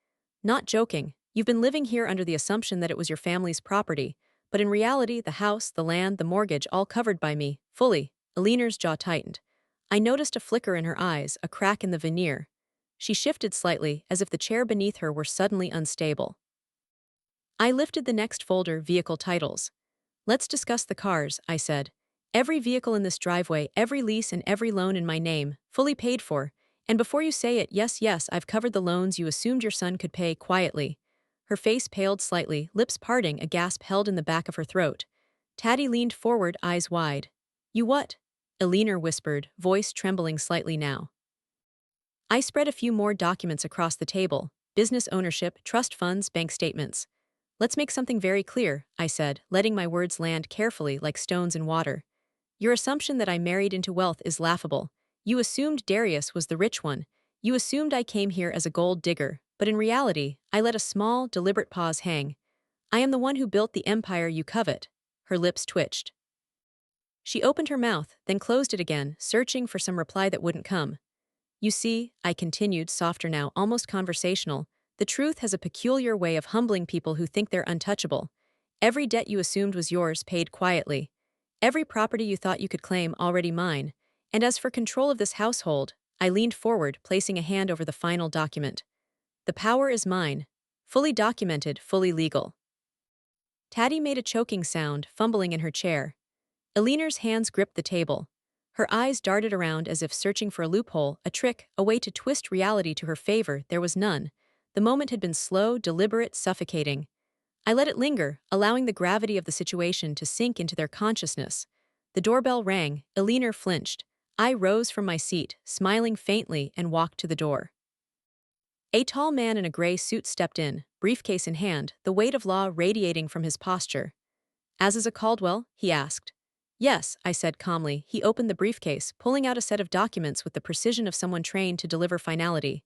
"Not joking. You've been living here under the assumption that it was your family's property. But in reality, the house, the land, the mortgage, all covered by me, fully." Alina's jaw tightened. I noticed a flicker in her eyes, a crack in the veneer. She shifted slightly, as if the chair beneath her were suddenly unstable. I lifted the next folder, vehicle titles. "Let's discuss the cars," I said. "Every vehicle in this driveway, every lease and every loan in my name, fully paid for. And before you say it, yes, yes, I've covered the loans you assumed your son could pay." Quietly. Her face paled slightly, lips parting, a gasp held in the back of her throat. Taddy leaned forward, eyes wide. "You what?" Alina whispered, voice trembling slightly now. I spread a few more documents across the table: business ownership, trust funds, bank statements. "Let's make something very clear," I said, letting my words land carefully like stones in water. "Your assumption that I married into wealth is laughable. You assumed Darius was the rich one. You assumed I came here as a gold digger, but in reality, I let a small, deliberate pause hang. I am the one who built the empire you covet." Her lips twitched. She opened her mouth, then closed it again, searching for some reply that wouldn't come. "You see," I continued, softer now, almost conversational, "the truth has a peculiar way of humbling people who think they're untouchable. Every debt you assumed was yours, paid quietly. Every property you thought you could claim, already mine. And as for control of this household," I leaned forward, placing a hand over the final document. "The power is mine. Fully documented, fully legal." Taddy made a choking sound, fumbling in her chair. Alina's hands gripped the table. Her eyes darted around as if searching for a loophole, a trick, a way to twist reality to her favor. There was none. The moment had been slow, deliberate, suffocating. I let it linger, allowing the gravity of the situation to sink into their consciousness. The doorbell rang. Alina flinched. I rose from my seat, smiling faintly, and walked to the door. A tall man in a gray suit stepped in, briefcase in hand, the weight of law radiating from his posture. "Aziza Caldwell?" he asked. "Yes," I said calmly. He opened the briefcase, pulling out a set of documents with the precision of someone trained to deliver finality.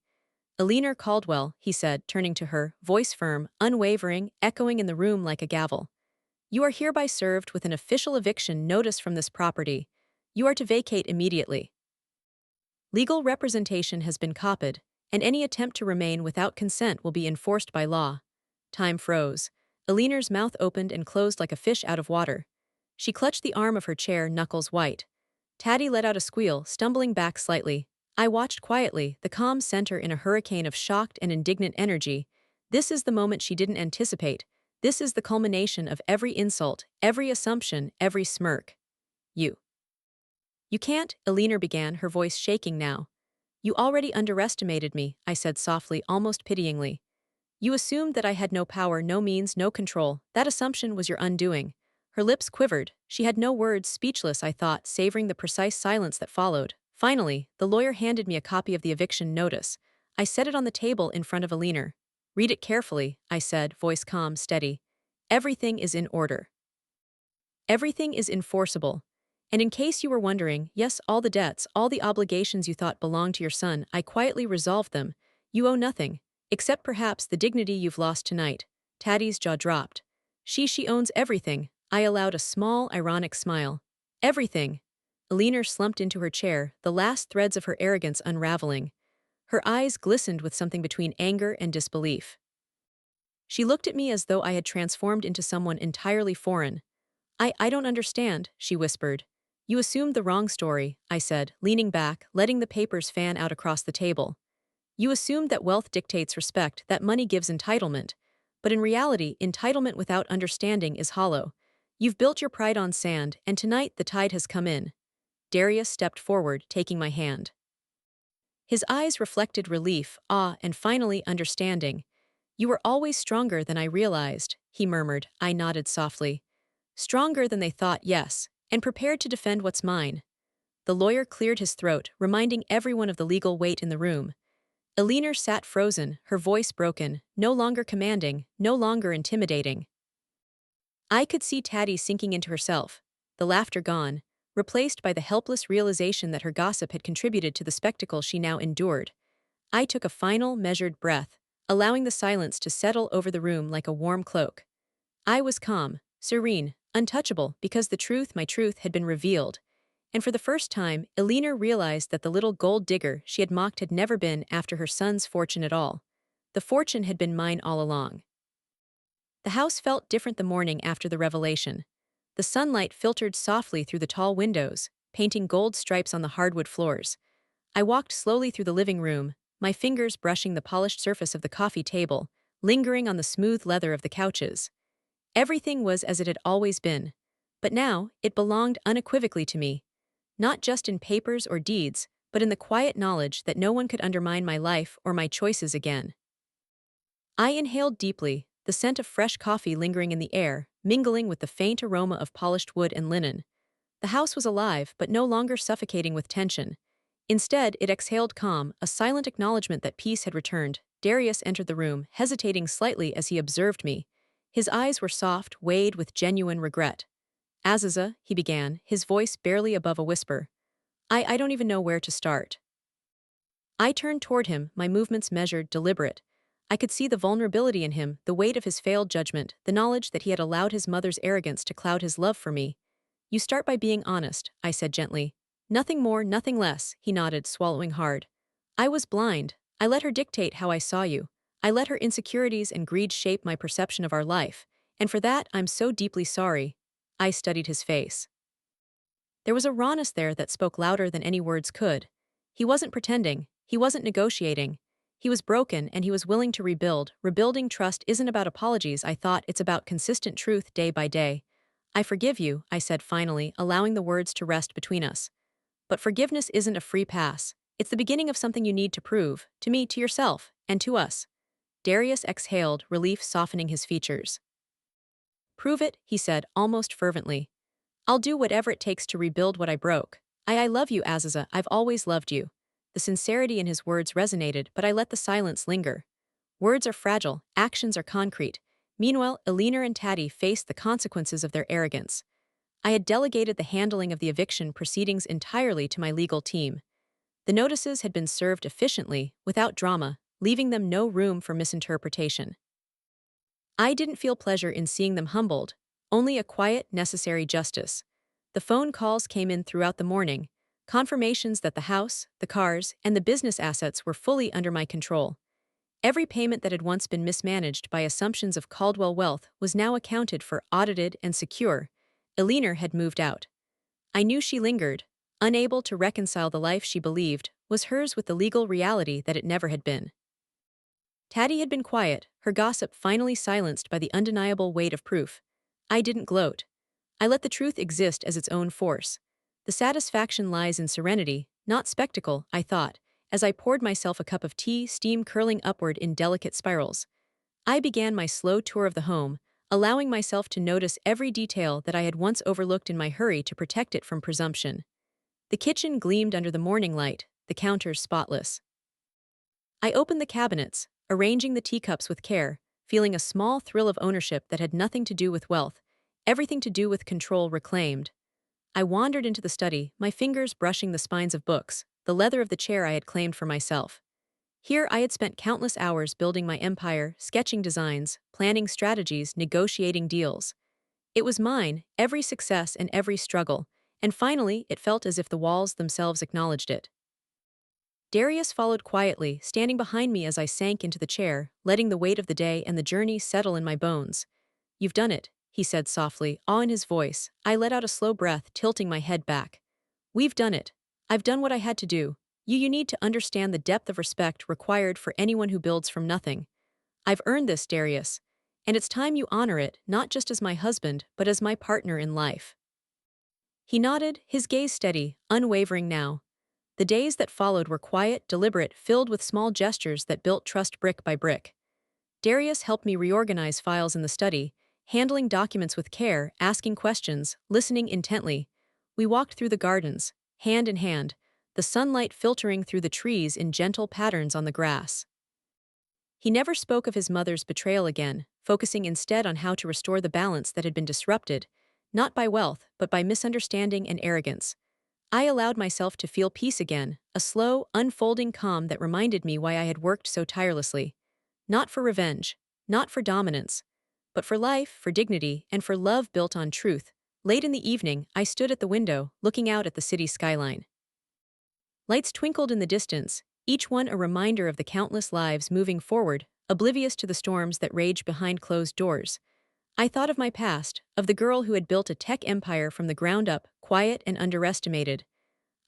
"Alina Caldwell," he said, turning to her, voice firm, unwavering, echoing in the room like a gavel. "You are hereby served with an official eviction notice from this property. You are to vacate immediately. Legal representation has been copied, and any attempt to remain without consent will be enforced by law." Time froze. Alina's mouth opened and closed like a fish out of water. She clutched the arm of her chair, knuckles white. Taddy let out a squeal, stumbling back slightly. I watched quietly, the calm center in a hurricane of shocked and indignant energy. This is the moment she didn't anticipate. This is the culmination of every insult, every assumption, every smirk. "You. You can't," Alina began, her voice shaking now. "You already underestimated me," I said softly, almost pityingly. "You assumed that I had no power, no means, no control. That assumption was your undoing." Her lips quivered. She had no words, speechless, I thought, savoring the precise silence that followed. Finally, the lawyer handed me a copy of the eviction notice. I set it on the table in front of Alina. "Read it carefully," I said, voice calm, steady. "Everything is in order. Everything is enforceable. And in case you were wondering, yes, all the debts, all the obligations you thought belonged to your son, I quietly resolved them. You owe nothing, except perhaps the dignity you've lost tonight." Taddy's jaw dropped. She owns everything." I allowed a small, ironic smile. "Everything." Alina slumped into her chair, the last threads of her arrogance unraveling. Her eyes glistened with something between anger and disbelief. She looked at me as though I had transformed into someone entirely foreign. I don't understand," she whispered. You assumed the wrong story, I said, leaning back, letting the papers fan out across the table. You assumed that wealth dictates respect, that money gives entitlement. But in reality, entitlement without understanding is hollow. You've built your pride on sand, and tonight the tide has come in. Darius stepped forward, taking my hand. His eyes reflected relief, awe, and finally understanding. You were always stronger than I realized, he murmured. I nodded softly. Stronger than they thought, yes, and prepared to defend what's mine. The lawyer cleared his throat, reminding everyone of the legal weight in the room. Elinor sat frozen, her voice broken, no longer commanding, no longer intimidating. I could see Taddy sinking into herself, the laughter gone, replaced by the helpless realization that her gossip had contributed to the spectacle she now endured. I took a final, measured breath, allowing the silence to settle over the room like a warm cloak. I was calm, serene, untouchable, because my truth, had been revealed. And for the first time, Elinor realized that the little gold digger she had mocked had never been after her son's fortune at all. The fortune had been mine all along. The house felt different the morning after the revelation. The sunlight filtered softly through the tall windows, painting gold stripes on the hardwood floors. I walked slowly through the living room, my fingers brushing the polished surface of the coffee table, lingering on the smooth leather of the couches. Everything was as it had always been. But now, it belonged unequivocally to me. Not just in papers or deeds, but in the quiet knowledge that no one could undermine my life or my choices again. I inhaled deeply, the scent of fresh coffee lingering in the air, mingling with the faint aroma of polished wood and linen. The house was alive, but no longer suffocating with tension. Instead, it exhaled calm, a silent acknowledgement that peace had returned. Darius entered the room, hesitating slightly as he observed me. His eyes were soft, weighed with genuine regret. Aziza, he began, his voice barely above a whisper. I don't even know where to start. I turned toward him, my movements measured, deliberate. I could see the vulnerability in him, the weight of his failed judgment, the knowledge that he had allowed his mother's arrogance to cloud his love for me. You start by being honest, I said gently. Nothing more, nothing less, he nodded, swallowing hard. I was blind. I let her dictate how I saw you. I let her insecurities and greed shape my perception of our life, and for that I'm so deeply sorry. I studied his face. There was a rawness there that spoke louder than any words could. He wasn't pretending, he wasn't negotiating. He was broken and he was willing to rebuild. Rebuilding trust isn't about apologies, I thought, it's about consistent truth day by day. I forgive you, I said finally, allowing the words to rest between us. But forgiveness isn't a free pass. It's the beginning of something you need to prove, to me, to yourself, and to us. Darius exhaled, relief softening his features. Prove it, he said, almost fervently. I'll do whatever it takes to rebuild what I broke. I love you, Aziza, I've always loved you. The sincerity in his words resonated, but I let the silence linger. Words are fragile, actions are concrete. Meanwhile, Elinor and Taddy faced the consequences of their arrogance. I had delegated the handling of the eviction proceedings entirely to my legal team. The notices had been served efficiently, without drama, leaving them no room for misinterpretation. I didn't feel pleasure in seeing them humbled, only a quiet, necessary justice. The phone calls came in throughout the morning, confirmations that the house, the cars, and the business assets were fully under my control. Every payment that had once been mismanaged by assumptions of Caldwell wealth was now accounted for, audited, and secure. Elinor had moved out. I knew she lingered, unable to reconcile the life she believed was hers with the legal reality that it never had been. Taddy had been quiet, her gossip finally silenced by the undeniable weight of proof. I didn't gloat. I let the truth exist as its own force. The satisfaction lies in serenity, not spectacle, I thought, as I poured myself a cup of tea, steam curling upward in delicate spirals. I began my slow tour of the home, allowing myself to notice every detail that I had once overlooked in my hurry to protect it from presumption. The kitchen gleamed under the morning light, the counters spotless. I opened the cabinets, arranging the teacups with care, feeling a small thrill of ownership that had nothing to do with wealth, everything to do with control reclaimed. I wandered into the study, my fingers brushing the spines of books, the leather of the chair I had claimed for myself. Here I had spent countless hours building my empire, sketching designs, planning strategies, negotiating deals. It was mine, every success and every struggle, and finally it felt as if the walls themselves acknowledged it. Darius followed quietly, standing behind me as I sank into the chair, letting the weight of the day and the journey settle in my bones. You've done it, he said softly, awe in his voice. I let out a slow breath, tilting my head back. We've done it. I've done what I had to do. You need to understand the depth of respect required for anyone who builds from nothing. I've earned this, Darius. And it's time you honor it, not just as my husband, but as my partner in life. He nodded, his gaze steady, unwavering now. The days that followed were quiet, deliberate, filled with small gestures that built trust brick by brick. Darius helped me reorganize files in the study, handling documents with care, asking questions, listening intently. We walked through the gardens, hand in hand, the sunlight filtering through the trees in gentle patterns on the grass. He never spoke of his mother's betrayal again, focusing instead on how to restore the balance that had been disrupted, not by wealth, but by misunderstanding and arrogance. I allowed myself to feel peace again, a slow, unfolding calm that reminded me why I had worked so tirelessly. Not for revenge, not for dominance, but for life, for dignity, and for love built on truth. Late in the evening, I stood at the window, looking out at the city skyline. Lights twinkled in the distance, each one a reminder of the countless lives moving forward, oblivious to the storms that raged behind closed doors. I thought of my past, of the girl who had built a tech empire from the ground up, quiet and underestimated.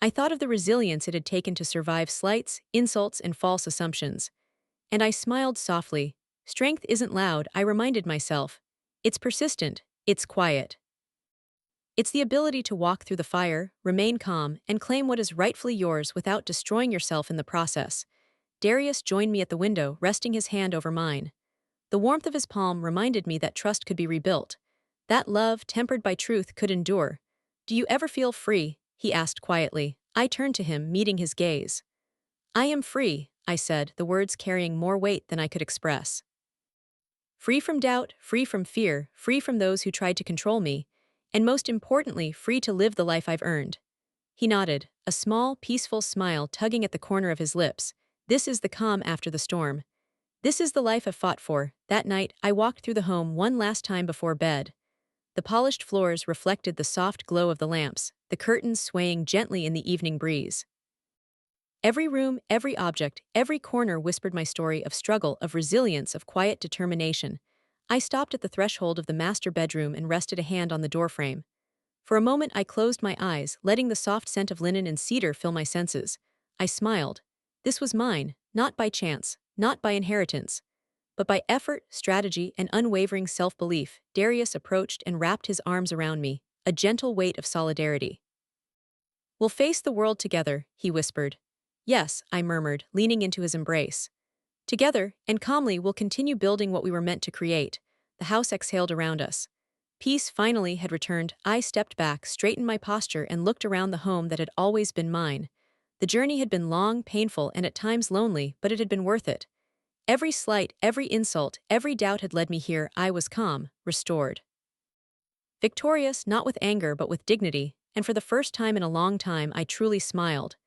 I thought of the resilience it had taken to survive slights, insults, and false assumptions. And I smiled softly. Strength isn't loud, I reminded myself. It's persistent, it's quiet. It's the ability to walk through the fire, remain calm, and claim what is rightfully yours without destroying yourself in the process. Darius joined me at the window, resting his hand over mine. The warmth of his palm reminded me that trust could be rebuilt. That love, tempered by truth, could endure. Do you ever feel free? He asked quietly. I turned to him, meeting his gaze. I am free, I said, the words carrying more weight than I could express. Free from doubt, free from fear, free from those who tried to control me, and most importantly, free to live the life I've earned. He nodded, a small, peaceful smile tugging at the corner of his lips. This is the calm after the storm. This is the life I've fought for. That night, I walked through the home one last time before bed. The polished floors reflected the soft glow of the lamps, the curtains swaying gently in the evening breeze. Every room, every object, every corner whispered my story of struggle, of resilience, of quiet determination. I stopped at the threshold of the master bedroom and rested a hand on the doorframe. For a moment I closed my eyes, letting the soft scent of linen and cedar fill my senses. I smiled. This was mine, not by chance, not by inheritance, but by effort, strategy, and unwavering self-belief. Darius approached and wrapped his arms around me, a gentle weight of solidarity. We'll face the world together, he whispered. Yes, I murmured, leaning into his embrace. Together, and calmly, we'll continue building what we were meant to create. The house exhaled around us. Peace finally had returned. I stepped back, straightened my posture, and looked around the home that had always been mine. The journey had been long, painful, and at times lonely, but it had been worth it. Every slight, every insult, every doubt had led me here. I was calm, restored. Victorious, not with anger but with dignity, and for the first time in a long time I truly smiled.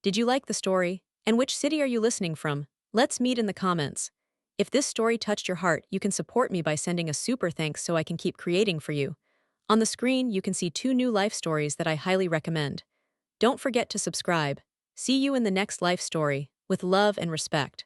Did you like the story? And which city are you listening from? Let's meet in the comments. If this story touched your heart, you can support me by sending a super thanks so I can keep creating for you. On the screen, you can see 2 new life stories that I highly recommend. Don't forget to subscribe. See you in the next life story, with love and respect.